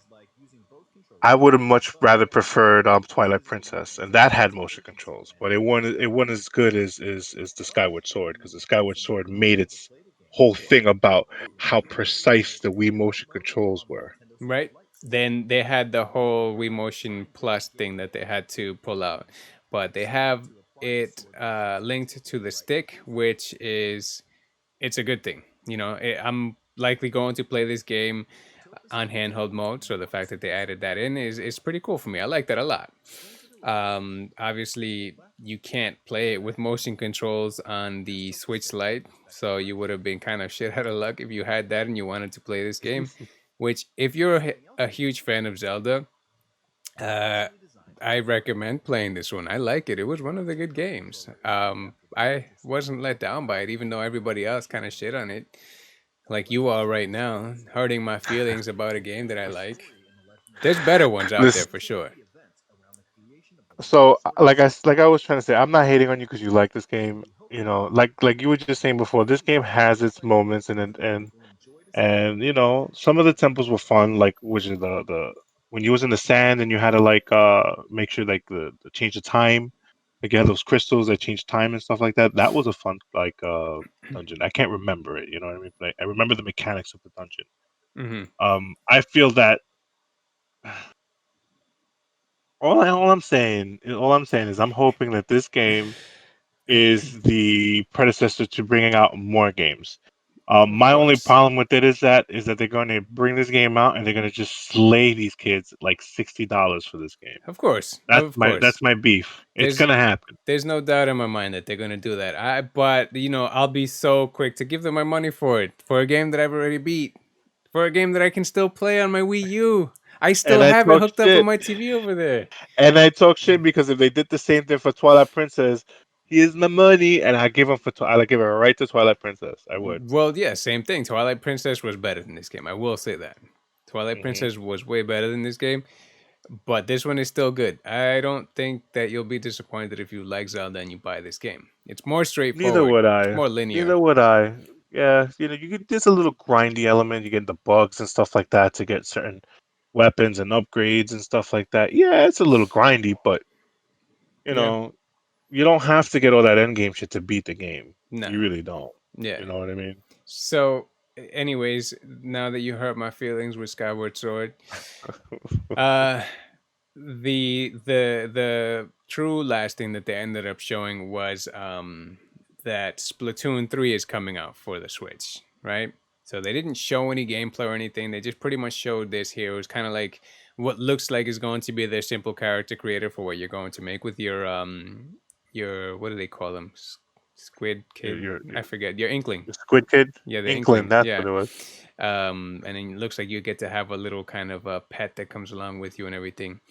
I would have much rather preferred Twilight Princess, and that had motion controls, but it wasn't as good as the Skyward Sword, because the Skyward Sword made its whole thing about how precise the Wii motion controls were. right? Then they had the whole Wii Motion Plus thing that they had to pull out, but they have it linked to the stick, which is it's a good thing. I'm likely going to play this game on handheld mode, so the fact that they added that in is pretty cool for me. I like that a lot. Obviously, you can't play it with motion controls on the Switch Lite, so you would have been kind of shit out of luck if you had that and you wanted to play this game. Which, if you're a huge fan of Zelda, uh, I recommend playing this one. I like it. It was one of the good games. I wasn't let down by it, even though everybody else kind of shit on it, like you are right now, hurting my feelings about a game that I like. There's better ones out there This for sure. so like I was trying to say, I'm not hating on you because you like this game. Like you were just saying before, this game has its moments, and some of the temples were fun, like which is the when you was in the sand and you had to like make sure like the change the time, like you had those crystals that change time and stuff like that. That was a fun like dungeon. I can't remember it, you know what I mean? But I remember the mechanics of the dungeon. Hmm. I feel that all I'm saying is I'm hoping that this game is the predecessor to bringing out more games. Of My only course, problem with it is that they're going to bring this game out and they're going to just slay these kids like $60 for this game. of course, That's of my course. that's my beef. It's There's gonna happen. there's no doubt in my mind that they're gonna do that. But I'll be so quick to give them my money for it, for a game that I've already beat, for a game that I can still play on my Wii U. I And still I have it talk hooked up on shit. my TV over there. And I talk shit because if they did the same thing for Twilight Princess, here's my money, and I give them I give it right to Twilight Princess. I would. Well, yeah, same thing. Twilight Princess was better than this game. I will say that. Twilight Hmm. Princess was way better than this game, but this one is still good. I don't think that you'll be disappointed if you like Zelda and you buy this game. It's more Neither straightforward. would It's I. more linear. Neither would I. Yeah, you get there's a little grindy element. You get the bugs and stuff like that to get certain weapons and upgrades and stuff like that. Yeah, it's a little grindy, but you Yeah. know, you don't have to get all that end game shit to beat the game. No. You really don't. Yeah. You know what I mean? So, anyways, now that you hurt my feelings with Skyward Sword, uh, the true last thing that they ended up showing was that Splatoon 3 is coming out for the Switch, right? So they didn't show any gameplay or anything. They just pretty much showed this here. It was kind of like what looks like is going to be their simple character creator for what you're going to make with your what do they call them? Squid Your kid? your I your, forget. Your inkling. your Squid Kid, Yeah, the Inkling. inkling. That's Yeah. what it was. And then it looks like you get to have a little kind of a pet that comes along with you and everything.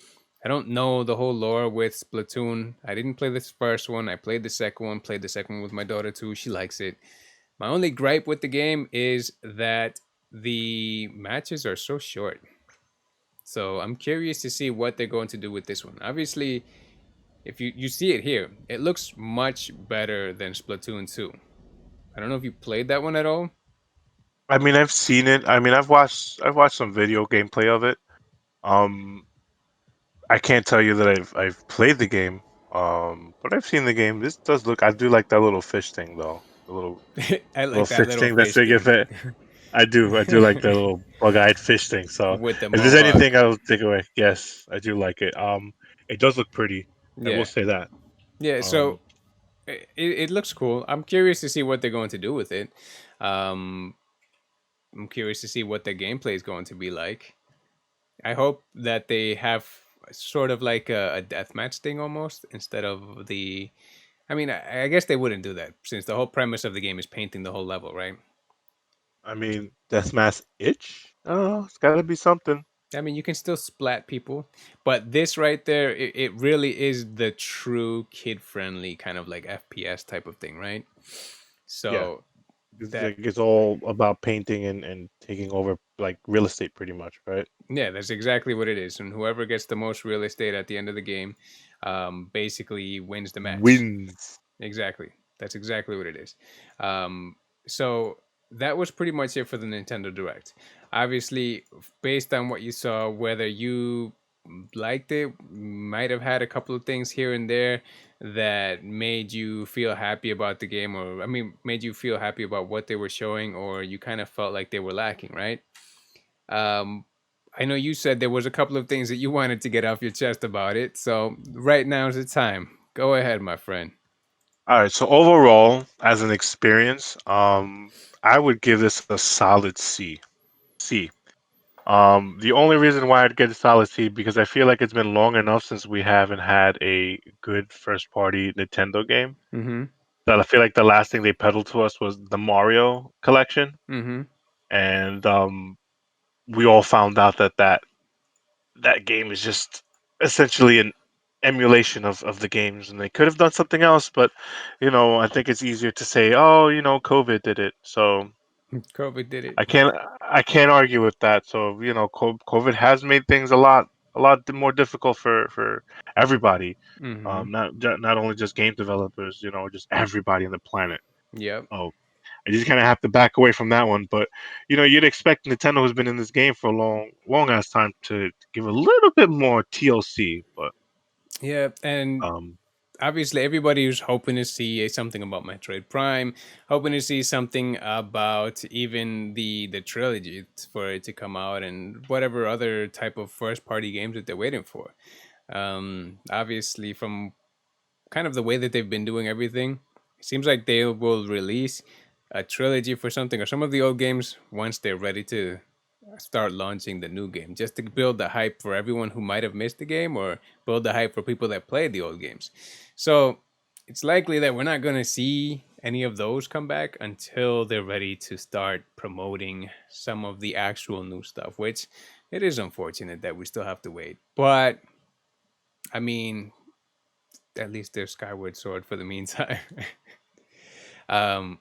I don't know the whole lore with Splatoon. I didn't play this first one. I played the second one. Played the second one with my daughter too. She likes it. My only gripe with the game is that the matches are so short. So I'm curious to see what they're going to do with this one. Obviously, if you see it here, it looks much better than Splatoon 2. I don't know if you played that one at all. I mean, I've seen it. I mean, I've watched some video gameplay of it. Um, I can't tell you that I've played the game. But I've seen the game. This does look. I do like that little fish thing though. The I little like that fish little thing that's fish big. If thing it, I do. I do like the little bug-eyed fish thing. So with the if there's mohawk. anything I'll take away, yes, I do like it. It does look pretty. I will Yeah. say that. Yeah, Um, so it looks cool. I'm curious to see what they're going to do with it. Um, I'm curious to see what the gameplay is going to be like. I hope that they have sort of like a deathmatch thing almost instead of the. I mean, I guess they wouldn't do that since the whole premise of the game is painting the whole level, right? I mean, Deathmatch itch. Oh, it's got to be something. I mean, you can still splat people, but this right there, it really is the true kid friendly kind of like FPS type of thing, right? Yeah, So that it's all about painting and taking over like real estate, pretty much, right? Yeah, that's exactly what it is. And whoever gets the most real estate at the end of the game basically wins the match. Wins. Exactly. That's exactly what it is. Um, so that was pretty much it for the Nintendo Direct. Obviously, based on what you saw, whether you liked it, might have had a couple of things here and there that made you feel happy about the game, or I mean, made you feel happy about what they were showing, or you kind of felt like they were lacking, right? Um, I know you said there was a couple of things that you wanted to get off your chest about it, so right now is the time. Go ahead, my friend. All right. So overall, as an experience, I would give this a solid C. C. The only reason why I'd get a solid C because I feel like it's been long enough since we haven't had a good first party Nintendo game. Mm-hmm. That I feel like the last thing they peddled to us was the Mario collection, Mm-hmm. and we all found out that that game is just essentially an emulation of the games, and they could have done something else, but I think it's easier to say, oh, COVID did it, so COVID did it. I can't I can't argue with that. So COVID has made things a lot more difficult for everybody, Mm-hmm. not only just game developers, just everybody on the planet. Yep. Oh, I just kind of have to back away from that one. But you'd expect Nintendo has been in this game for a long ass time to give a little bit more TLC. But Yeah, and um, obviously everybody was hoping to see something about Metroid Prime, hoping to see something about even the trilogy for it to come out, and whatever other type of first party games that they're waiting for. Obviously, from kind of the way that they've been doing everything, it seems like they will release a trilogy for something or some of the old games once they're ready to start launching the new game, just to build the hype for everyone who might have missed the game, or build the hype for people that played the old games. So it's likely that we're not going to see any of those come back until they're ready to start promoting some of the actual new stuff, which it is unfortunate that we still have to wait. But I mean, at least there's Skyward Sword for the meantime. um,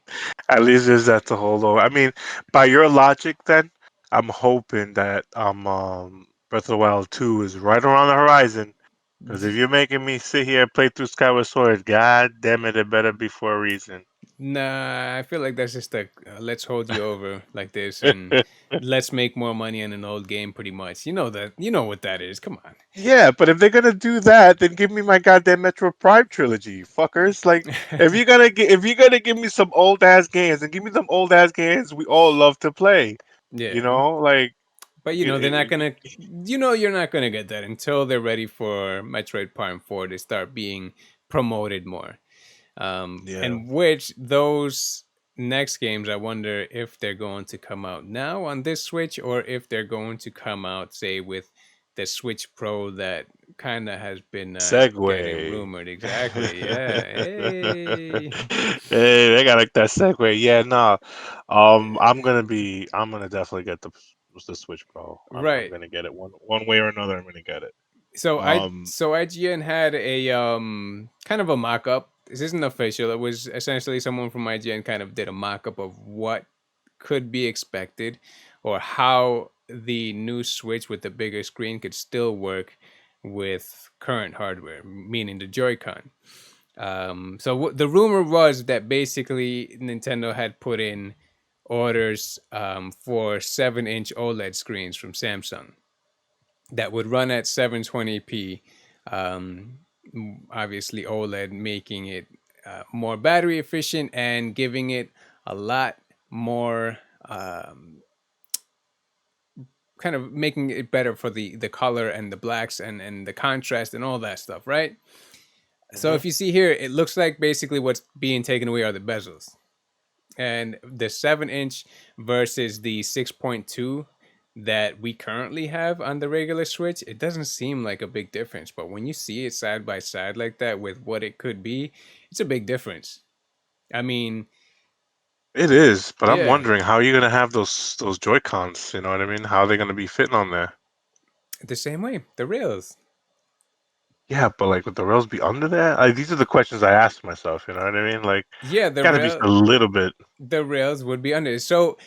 at least there's that to hold over. I mean, by your logic, then I'm hoping that Breath of the Wild 2 is right around the horizon. Because if you're making me sit here and play through Skyward Sword, god damn it, it better be for a reason. nah, I feel like that's just a let's hold you over like this and let's make more money in an old game, pretty much. You know that. You know what that is. Come Yeah, but if they're gonna do that, then give me my goddamn Metro Prime trilogy, you fuckers. Like, on. if you're gonna give me some old ass games, and give me some old ass games we all love to play. You Yeah. know, like, But you it, know, they're not it, gonna. You know, you're not gonna get that until they're ready for Metroid Prime 4 to start being promoted more. yeah, And which those next games, I wonder if they're going to come out now on this Switch, or if they're going to come out, say, with the Switch Pro that kind of has been getting segue. rumored. Exactly. Yeah. Hey. Hey, they got like that segue. Yeah, no. I'm gonna definitely get the Switch Pro. I'm Right. gonna get it one way or another. I'm gonna get it. So Um, IGN had a kind of a mock up. This isn't official. It was essentially someone from IGN kind of did a mock up of what could be expected, or how the new Switch with the bigger screen could still work with current hardware, meaning the Joy-Con. The rumor was that basically Nintendo had put in orders for 7-inch OLED screens from Samsung that would run at 720p. Um, Obviously, OLED making it more battery efficient and giving it a lot more, kind of making it better for the color and the blacks and the contrast and all that stuff, right? So mhm. if you see here, it looks like basically what's being taken away are the bezels. And the 7-inch versus the 6.2 that we currently have on the regular Switch, it doesn't seem like a big difference. But when you see it side by side like that with what it could be, it's a big difference. I mean, It is, but I'm yeah, wondering how you're gonna have those Joy Cons. You know what I mean? How are they gonna be fitting on there? the same way, the rails. Yeah, but like, would the rails be under there? Like, these are the questions I ask myself. You know what I mean? Like, Yeah, gotta be a little bit. the rails would be under. So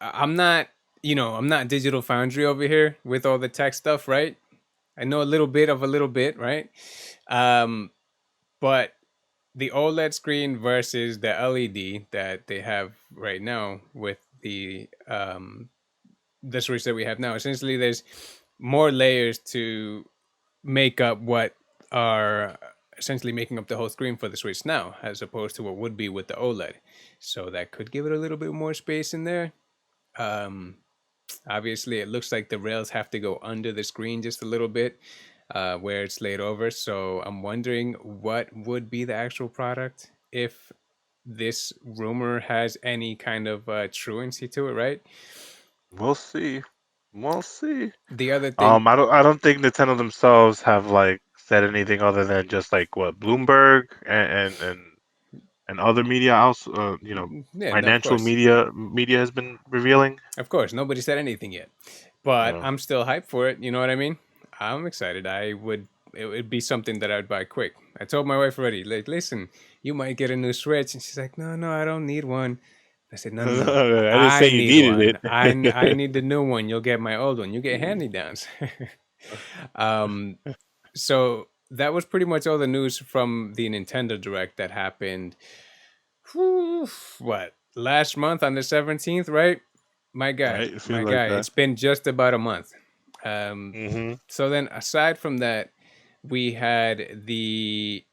I'm not, I'm not Digital Foundry over here with all the tech stuff, right? I know a little bit of a little bit, right? Um, but the OLED screen versus the LED that they have right now with the Switch that we have now. Essentially, there's more layers to make up what are essentially making up the whole screen for the Switch now, as opposed to what would be with the OLED. So that could give it a little bit more space in there. Um, Obviously, it looks like the rails have to go under the screen just a little bit where it's laid over. So I'm wondering what would be the actual product if this rumor has any kind of truancy to it, right? We'll see. We'll see. The other thing, I don't think Nintendo themselves have like said anything other than just like what Bloomberg and other media outs, yeah, financial media has been revealing. of course, nobody said anything yet, but Yeah. I'm still hyped for it. You know what I mean? I'm excited. It would be something that I'd buy quick. I told my wife already, like, listen, you might get a new Switch, and she's like, no, no, I don't need one. I said, no, no, no. I didn't say I you need needed one. I need the new one. You'll get my old one. You get hand me downs. um, so that was pretty much all the news from the Nintendo Direct that happened. What, last month on the 17th, right? Right? It My feels like guy. that. It's been just about a month. Um, Hmm. so then, aside from that, we had the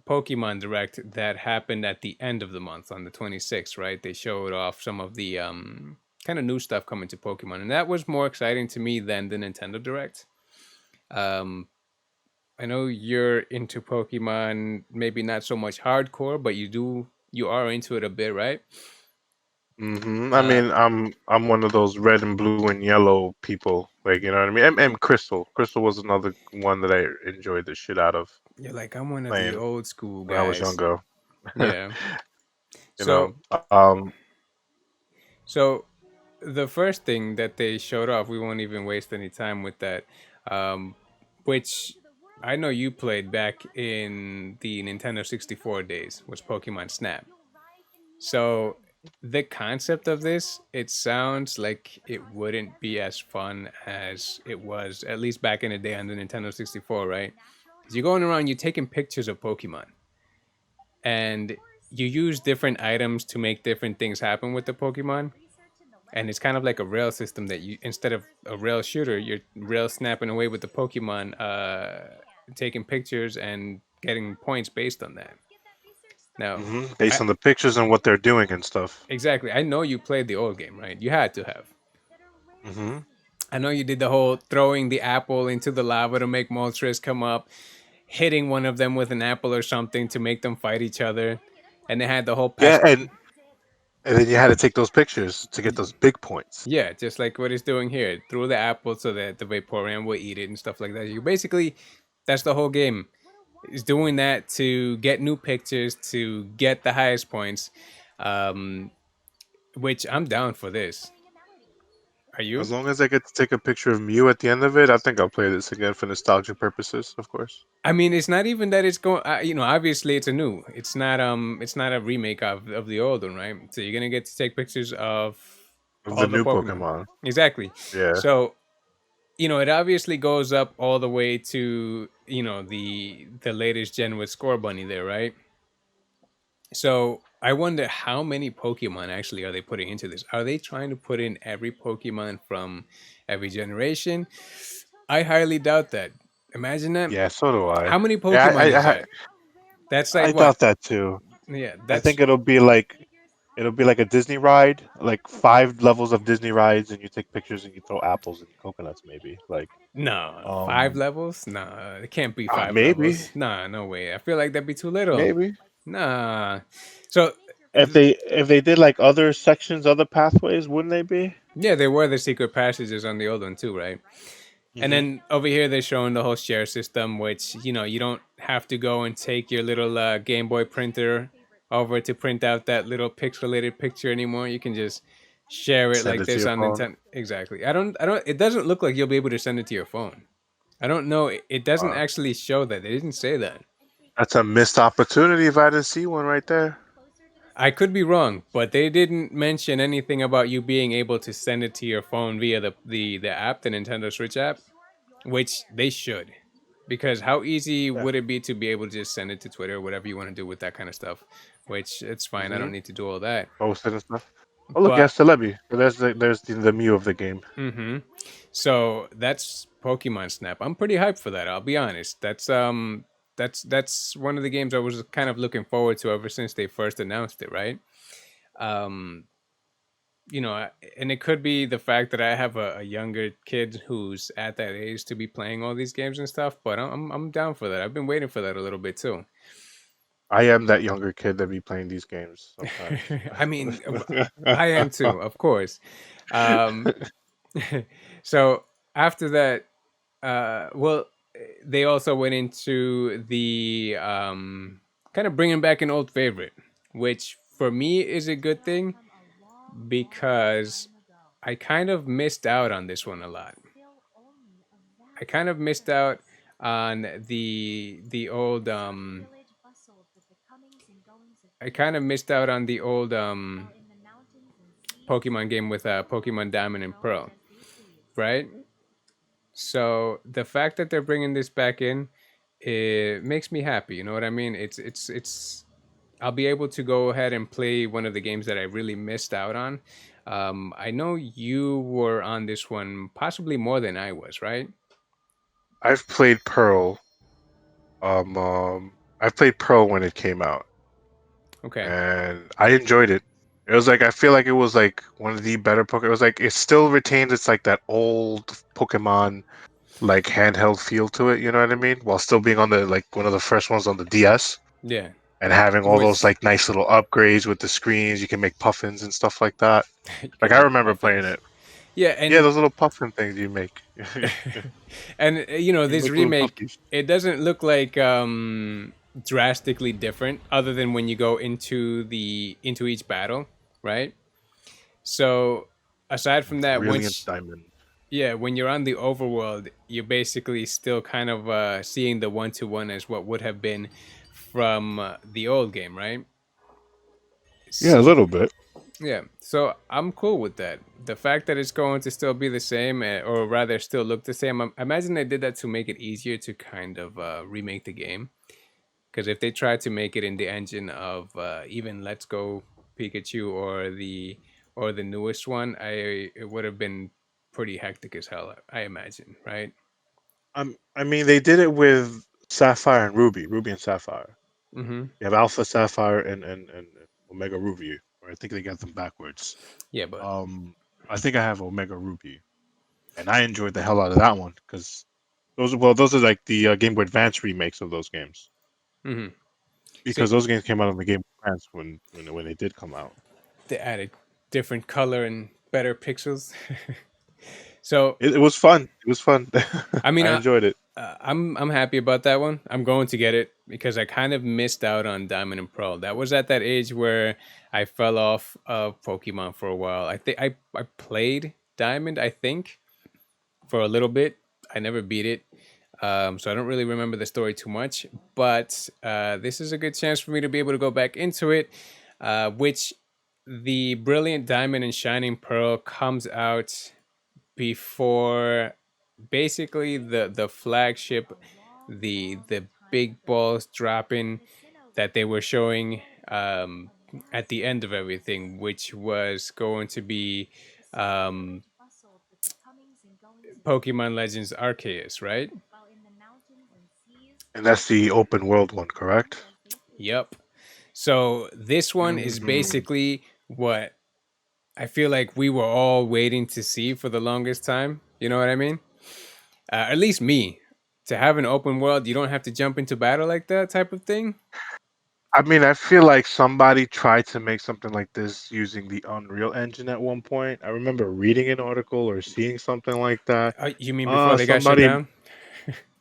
Pokemon Direct that happened at the end of the month on the 26th, right? They showed off some of the kind of new stuff coming to Pokemon, and that was more exciting to me than the Nintendo Direct. Um, I know you're into Pokemon, maybe not so much hardcore, but you are into it a bit, right? I Uh, mean, I'm one of those red and blue and yellow people. Like, you know what I mean? And Crystal. Crystal was another one that I enjoyed the shit out of you're like, I'm one of the playing old school when I was guys. younger. Yeah. You So know, um, so the first thing that they showed off, we won't even waste any time with that. Um, which I know you played back in the Nintendo 64 days, was Pokemon Snap. So the concept of this, it sounds like it wouldn't be as fun as it was, at least back in the day on the Nintendo 64, right? Because you're going around, you're taking pictures of Pokemon, and you use different items to make different things happen with the Pokemon. And it's kind of like a rail system that you, instead of a rail shooter, you're rail snapping away with the Pokemon, taking pictures and getting points based on that. Now, based I on the pictures and what they're doing and stuff. exactly, I know you played the old game, right? You had to have. Hmm. I know you did the whole throwing the apple into the lava to make Moltres come up, hitting one of them with an apple or something to make them fight each other, and they had the whole Yeah, past. and then you had to take those pictures to get those big points. Yeah, just like what it's doing here. Throw the apple so that the Vaporeon will eat it and stuff like that. You basically, that's the whole game. Is doing that to get new pictures, to get the highest points, um, which I'm down for this. Are you? As long as I get to take a picture of Mew at the end of it, I think I'll play this again for nostalgia purposes, of course. I mean, it's not even that it's going. Obviously, it's a new. It's not a remake of the old one, right? So you're gonna get to take pictures of Of the all the new Pokemon. Pokemon. Exactly. Yeah. So it obviously goes up all the way to the latest gen with Score Bunny there, right? So I wonder how many Pokemon actually are they putting into this? Are they trying to put in every Pokemon from every generation? I highly doubt that. Imagine that. Yeah, so do I. How many Yeah, Pokemon is that? That's like I what? doubt that too. Yeah, I that's think it'll be like a Disney ride, like 5 levels of Disney rides, and you take pictures and you throw apples and coconuts, maybe. Like, no 5 um, levels. Nah, it can't be 5 levels. maybe, Nah, no way. I feel like that'd be too little. maybe. Nah. So If they did like other sections, other pathways, wouldn't they be? yeah, there were the secret passages on the old one too, right? And Hmm. then over here they're showing the whole share system, which you don't have to go and take your little Game Boy printer over to print out that little pixelated picture anymore. You can just share it Send like it to this your on phone. Nintendo. Exactly. I don't. It doesn't look like you'll be able to send it to your phone. I don't know. It doesn't Uh, actually show that. They didn't say that. that's a missed opportunity if I didn't see one right there. I could be wrong, but they didn't mention anything about you being able to send it to your phone via the app, the Nintendo Switch app, which they should. Because how easy Yeah. would it be to be able to just send it to Twitter or whatever you want to do with that kind of stuff? Which it's fine. I Hmm. don't need to do all that. Post it and stuff. Oh look, But yes, Celebi. There's the Mew of the game. hmm so that's Pokemon Snap. I'm pretty hyped for that. I'll be honest. That's one of the games I was kind of looking forward to ever since they first announced it. Right. Um, and it could be the fact that I have a younger kid who's at that age to be playing all these games and stuff. But I'm down for that. I've been waiting for that a little bit too. I am that younger kid that be playing these games sometimes. I mean, I am too, of course. Um, so after that, well, they also went into the kind of bringing back an old favorite, which for me is a good thing because I kind of missed out on this one a lot. I kind of missed out on the old I kind of missed out on the old Pokemon game with Pokemon Diamond and Pearl, right? So the fact that they're bringing this back in, it makes me happy. You know what I mean? It's. I'll be able to go ahead and play one of the games that I really missed out on. I know you were on this one possibly more than I was, right? I've played Pearl. I played Pearl when it came out, Okay. and I enjoyed it. It was like I feel like it was like one of the better Pokemon. It was like it still retains its like that old Pokemon like handheld feel to it. You know what I mean? While still being on the like one of the first ones on the DS Yeah. and having all those With like nice little upgrades with the screens. You can make puffins and stuff like that. you Like can I make remember playing puffins. it. Yeah, Yeah, and those little puffin things you make. and You this make little remake, puppies. it doesn't look like drastically different other than when you go into each battle, right? So aside from that, Brilliant once diamond. yeah, when you're on the overworld, you're basically still kind of seeing the one to one as what would have been from the old game, right? Yeah, a S- little bit. Yeah, so I'm cool with that. The fact that it's going to still be the same, or rather, still look the same. I imagine they did that to make it easier to kind of remake the game. Because if they tried to make it in the engine of even Let's Go Pikachu or the newest one, it would have been pretty hectic as hell. I imagine, right? I mean, they did it with Sapphire and Ruby, Ruby and Sapphire. Mm-hmm. You have Alpha Sapphire and Omega Ruby, or I think they got them backwards. Yeah, but Um, I think I have Omega Ruby, and I enjoyed the hell out of that one because those are like the Game Boy Advance remakes of those games mm-hmm. because See, those games came out on the Game Boy Advance when they did come out. they added different color and better pixels. So It was fun. It was fun. I mean, I enjoyed it. I'm happy about that one. I'm going to get it because I kind of missed out on Diamond and Pearl. That was at that age where I fell off of Pokemon for a while. I think I played Diamond. I think for a little bit. I never beat it. So I don't really remember the story too much, but this is a good chance for me to be able to go back into it, which the Brilliant Diamond and Shining Pearl comes out before basically the flagship, the big balls dropping that they were showing at the end of everything, which was going to be um, Pokemon Legends Arceus, right? And that's the open world one, correct? Yep. So this one is Hmm. basically what I feel like we were all waiting to see for the longest time. You know what I mean? At least me. To have an open world, you don't have to jump into battle like that type of thing. I mean, I feel like somebody tried to make something like this using the Unreal Engine at one point. I remember reading an article or seeing something like that. You mean before they got shut Somebody, down?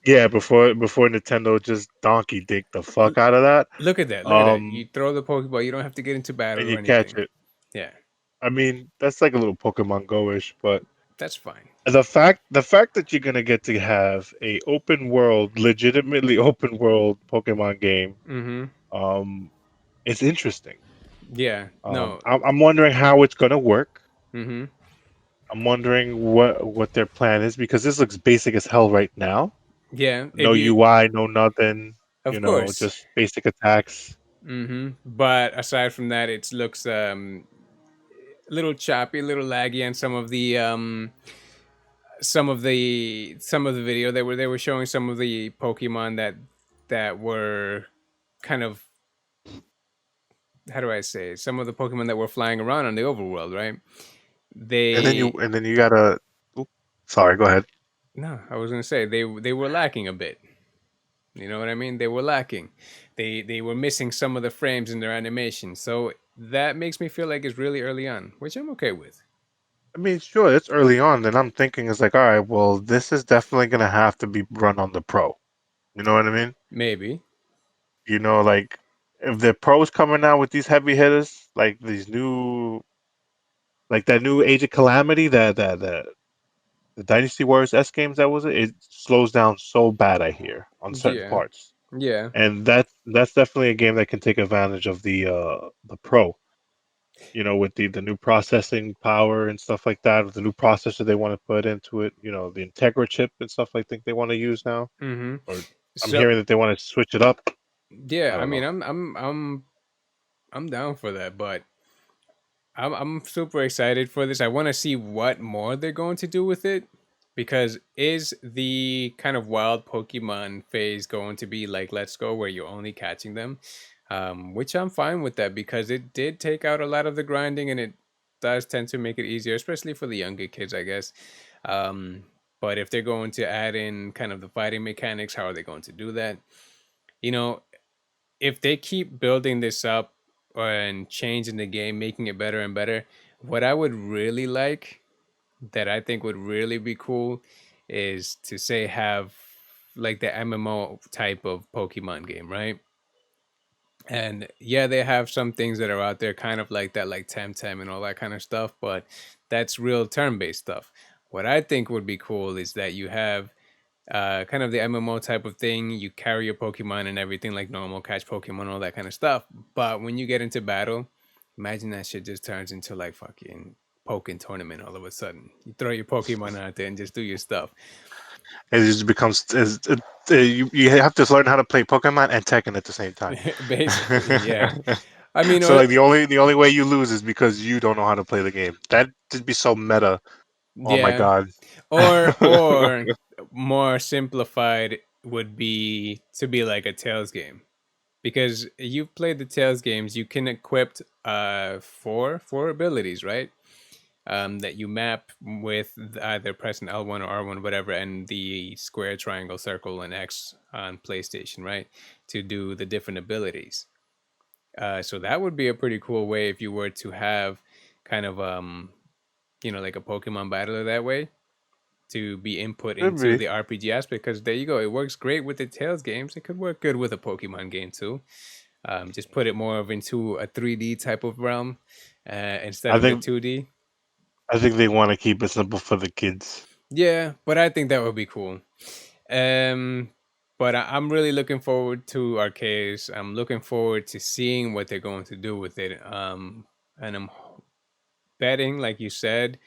yeah, before Nintendo just donkey dick the L- fuck out of that. Look at that. Look at that. Um, You throw the Pokeball, you don't have to get into battle and or you catch anything. it. Yeah, I mean, that's like a little Pokemon Go-ish, but that's fine. the fact that you're gonna get to have a open world, legitimately open world Pokemon game, Mm-hmm. um, it's interesting. Yeah. No. I'm wondering how it's gonna work. Mm-hmm. I'm wondering what their plan is because this looks basic as hell right now. Yeah. No If you, UI, no nothing. of course. Just basic attacks. Mm-hmm. But aside from that, it looks a little choppy, a little laggy on some of the video. They were showing some of the Pokemon that were kind of, how do I say, some of the Pokemon that were flying around on the overworld, right? They and then you gotta. Oop, sorry, go ahead. No, I was gonna say they were lacking a bit. You know what I mean? They were lacking. They were missing some of the frames in their animation. So that makes me feel like it's really early on, which I'm okay with. I mean, sure, it's early on. Then I'm thinking it's like, all right, well, this is definitely gonna have to be run on the pro. You know what I mean? Maybe. Like if the pros coming out with these heavy hitters, like these new, like that new Age of Calamity, that the Dynasty Warriors S games, that was it. It slows down so bad, I hear, on certain Yeah. parts, Yeah. and that's definitely a game that can take advantage of the pro. With the new processing power and stuff like that, with the new processor they want to put into it. The Integra chip and stuff I think they want to use now, Mm-hmm. or I'm So hearing that they want to switch it up. yeah, I I don't mean, know. I'm down for that, but I'm super excited for this. I want to see what more they're going to do with it, because is the kind of wild Pokemon phase going to be like Let's Go, where you're only catching them? Which I'm fine with that, because it did take out a lot of the grinding, and it does tend to make it easier, especially for the younger kids, I guess. Um, but if they're going to add in kind of the fighting mechanics, how are they going to do that? You know, if they keep building this up and changing the game, making it better and better, what I would really like, that I think would really be cool, is to say have like the MMO type of Pokemon game, right? And yeah, they have some things that are out there kind of like that, like Temtem and all that kind of stuff, but that's real turn based stuff. What I think would be cool is that you have kind of the MMO type of thing. You carry your Pokemon and everything like normal, catch Pokemon, all that kind of stuff. But when you get into battle, imagine that shit just turns into like fucking Pokken tournament all of a sudden. You throw your Pokemon out there and just do your stuff. It just becomes you have to learn how to play Pokemon and Tekken at the same time. Basically, yeah. I mean, So like the only way you lose is because you don't know how to play the game. That would be so meta. Oh my yeah. god. Or more simplified would be to be like a Tails game. Because you've played the Tails games, you can equip four abilities, right? That you map with either pressing L1 or R1, whatever, and the square, triangle, circle, and X on PlayStation, right? To do the different abilities. So that would be a pretty cool way if you were to have kind of like a Pokemon battler that way, to be input Could into be. the RPG aspect. Because there you go, it works great with the Tails games. It could work good with a Pokemon game too. Just put it more of into a 3D type of realm instead I of the think 2D. I think they want to keep it simple for the kids. Yeah, but I think that would be cool. Um, but I'm really looking forward to Arceus. I'm looking forward to seeing what they're going to do with it. And I'm betting, like you said,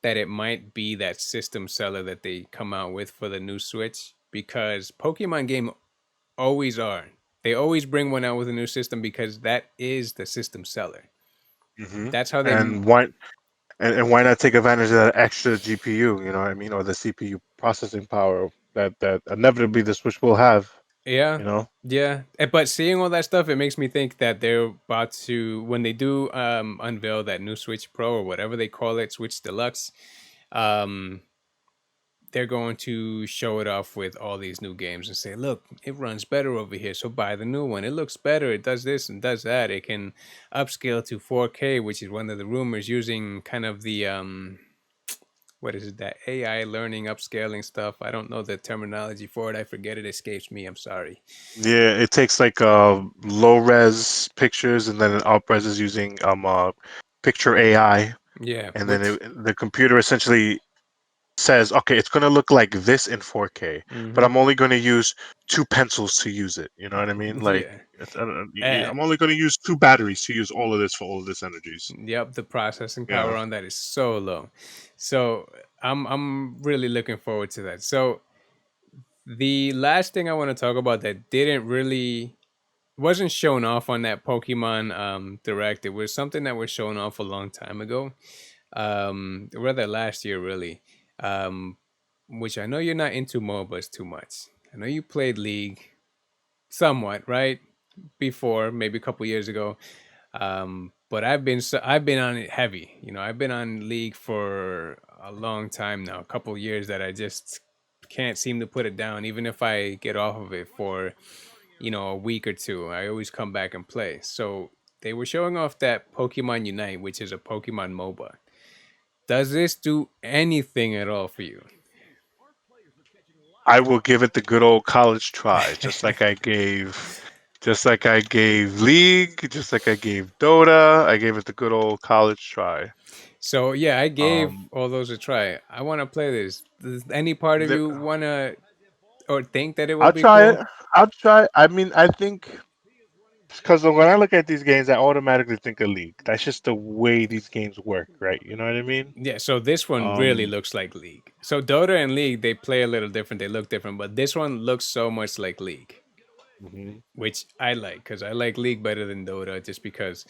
that it might be that system seller that they come out with for the new Switch, because Pokemon game always are. They always bring one out with a new system because that is the system seller. Hmm. That's how they. And why not take advantage of that extra GPU? You know what I mean, or the CPU processing power that inevitably the Switch will have. Yeah, You know. yeah. But seeing all that stuff, it makes me think that they're about to, when they do unveil that new Switch Pro or whatever they call it, Switch Deluxe, um, they're going to show it off with all these new games and say, "Look, it runs better over here, so buy the new one. It looks better. It does this and does that. It can upscale to 4K, which is one of the rumors, using kind of the what is it, that AI learning upscaling stuff. I don't know the terminology for it. I forget, it escapes me. I'm sorry. Yeah, it takes like low res pictures and then an up res is using picture AI, Yeah, and then which. the computer essentially says, okay, it's going to look like this in 4K, but Mm-hmm. I'm only going to use two pencils to use it. You know what I mean? Like, Yeah. Uh, I'm only going to use two batteries to use all of this for all of this energies. yep, the processing Yeah. power on that is so low. So I'm really looking forward to that. So the last thing I want to talk about that didn't really wasn't shown off on that Pokemon direct. It was something that was shown off a long time ago, rather last year, really. Um, which I know you're not into MOBAs too much. I know you played League somewhat, right? Before, maybe a couple years ago. But I've been on it heavy. You know, I've been on League for a long time now, a couple years that I just can't seem to put it down. Even if I get off of it for a week or two, I always come back and play. So they were showing off that Pokemon Unite, which is a Pokemon MOBA. Does this do anything at all for you? I will give it the good old college try, just like I gave League, just like I gave Dota. I gave it the good old college try. So yeah, I gave Um, all those a try. I want to play this. Does any part of the, you want to or think that it I'll would be try it. cool? I'll try. I mean, I think because when I look at these games, I automatically think of League. That's just the way these games work, right? You know what I mean? Yeah, so this one really Um, looks like League. So Dota and League, they play a little different, they look different, but this one looks so much like League, mhm. which I like because I like League better than Dota just because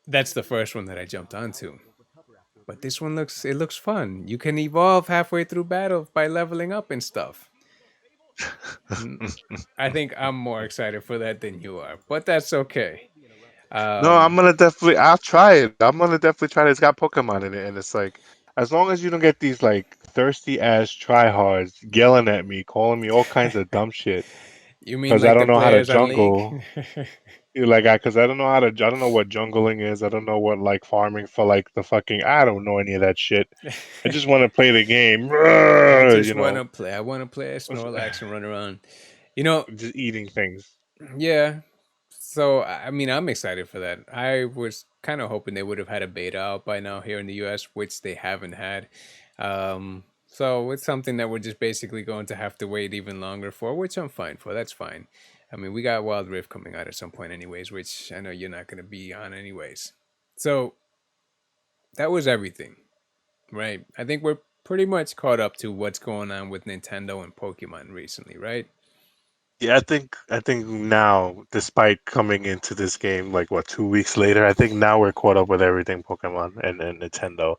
that's the first one that I jumped onto. But this one looks fun. You can evolve halfway through battle by leveling up and stuff. Mm, I think I'm more excited for that than you are, but that's okay. No, I'm Um, gonna definitely. I'll try it. I'm gonna definitely try it. It's got Pokemon in it, and it's like, as long as you don't get these like thirsty ass tryhards yelling at me, calling me all kinds of dumb shit, you mean because I like the don't know how to players on League? jungle. Because I don't know how to. I don't know what jungling is. I don't know what like farming for like the fucking. I don't know any of that shit. I just want to play the game. I You just want know, to play. I want to play a Snorlax and run around. You know, just eating things. yeah. So I mean, I'm excited for that. I was kind of hoping they would have had a beta out by now here in the U.S., which they haven't had. So it's something that we're just basically going to have to wait even longer for, which I'm fine for. That's fine. I mean, we got Wild Rift coming out at some point, anyways, which I know you're not going to be on, anyways. So that was everything, right? I think we're pretty much caught up to what's going on with Nintendo and Pokemon recently, right? Yeah, I think now, despite coming into this game like what 2 weeks later, I think now we're caught up with everything Pokemon and Nintendo,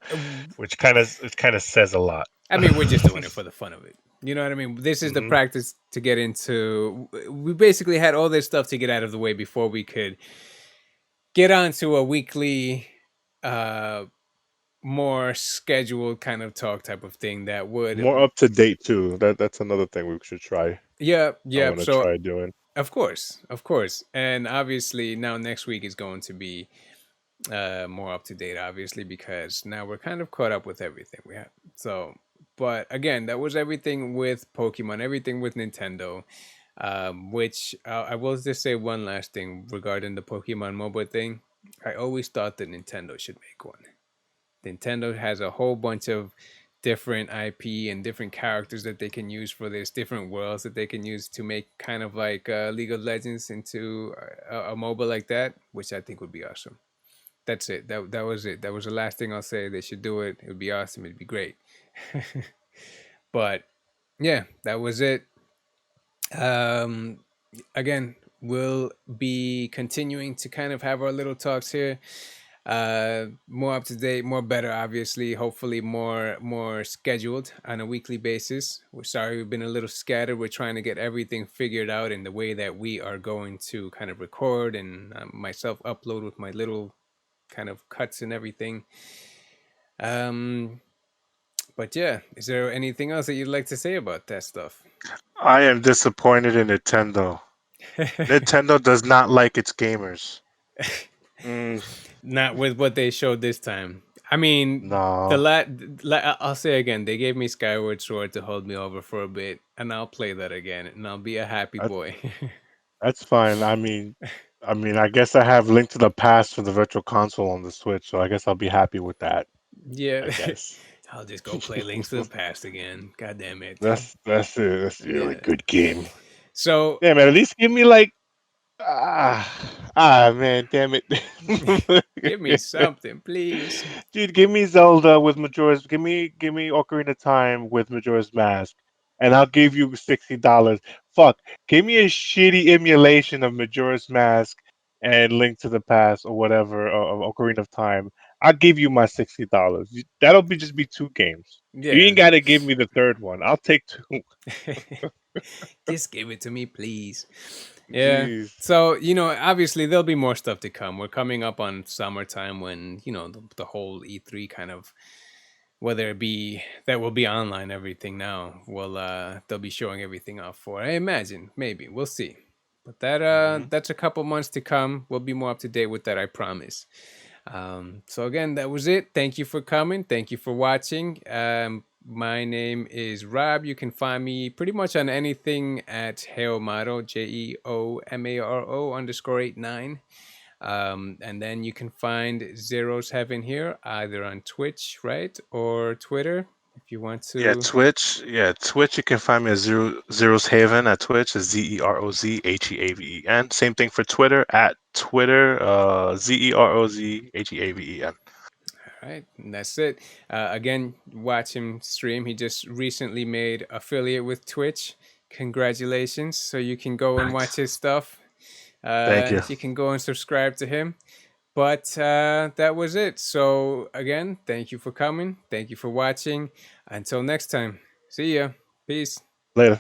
which kind of says a lot. I mean, we're just doing it for the fun of it. You know what I mean? This is the Hmm. practice to get into. We basically had all this stuff to get out of the way before we could get onto a weekly, uh, more scheduled kind of talk type of thing that would. More up to date too. That's another thing we should try. Yeah, I yeah. want to So try doing. of course, and obviously now next week is going to be more up to date, obviously, because now we're kind of caught up with everything we have. So, but again, that was everything with Pokemon, everything with Nintendo. Which I will just say one last thing regarding the Pokemon mobile thing. I always thought that Nintendo should make one. Nintendo has a whole bunch of different IP and different characters that they can use for this, different worlds that they can use to make kind of like League of Legends into a mobile like that, which I think would be awesome. That's it. That was it. That was the last thing I'll say. They should do it. It would be awesome. It'd be great. But yeah, that was it. Um, Again, we'll be continuing to kind of have our little talks here. More up to date, more better, obviously. Hopefully, more scheduled on a weekly basis. We're sorry we've been a little scattered. We're trying to get everything figured out in the way that we are going to kind of record and myself upload with my little kind of cuts and everything. Um, but yeah, is there anything else that you'd like to say about that stuff? I am disappointed in Nintendo. Nintendo does not like its gamers. Mm, Not with what they showed this time. I mean, no, I'll say again, they gave me Skyward Sword to hold me over for a bit, and I'll play that again, and I'll be a happy that's boy. that's fine. I guess I have Link to the Past for the Virtual Console on the Switch, so I guess I'll be happy with that. Yeah, I guess. I'll just go play Links to the Past again. God damn it. That's it. That's a really Yeah. good game. So, Yeah, man. At least give me like man, damn it. give me something, please. Dude, give me Zelda with Majora's. Give me Ocarina of Time with Majora's Mask. and I'll give you $60. Fuck, give me a shitty emulation of Majora's Mask and Link to the Past or whatever, or Ocarina of Time. I'll give you my $60. That'll be just be two games. You Yeah. ain't gotta give me the third one. I'll take two. Just give it to me, please. Yeah. Jeez. So, obviously there'll be more stuff to come. We're coming up on summertime when, the whole E3 kind of, whether it be that will be online, everything now, they'll be showing everything off for. I imagine, maybe. We'll see. But Hmm. that's a couple months to come. We'll be more up to date with that, I promise. So again, that was it. Thank you for coming. Thank you for watching. My name is Rob. You can find me pretty much on anything at Heomaro, JEOMARO underscore 89. And then you can find Zero's Heaven here either on Twitch, right? Or Twitter if you want Yeah, to. Twitch. Yeah, Twitch. You can find me at Zeros Haven at Twitch. Is Zerozheaven. Same thing for Twitter at Twitter. Zerozheaven. All right, and that's it. Again, watch him stream. He just recently made affiliate with Twitch. Congratulations! So you can go and watch Thanks. his stuff. Thank you. You can go and subscribe to him. But that was it. So again, thank you for coming. Thank you for watching. Until next time. See ya. Peace. Later.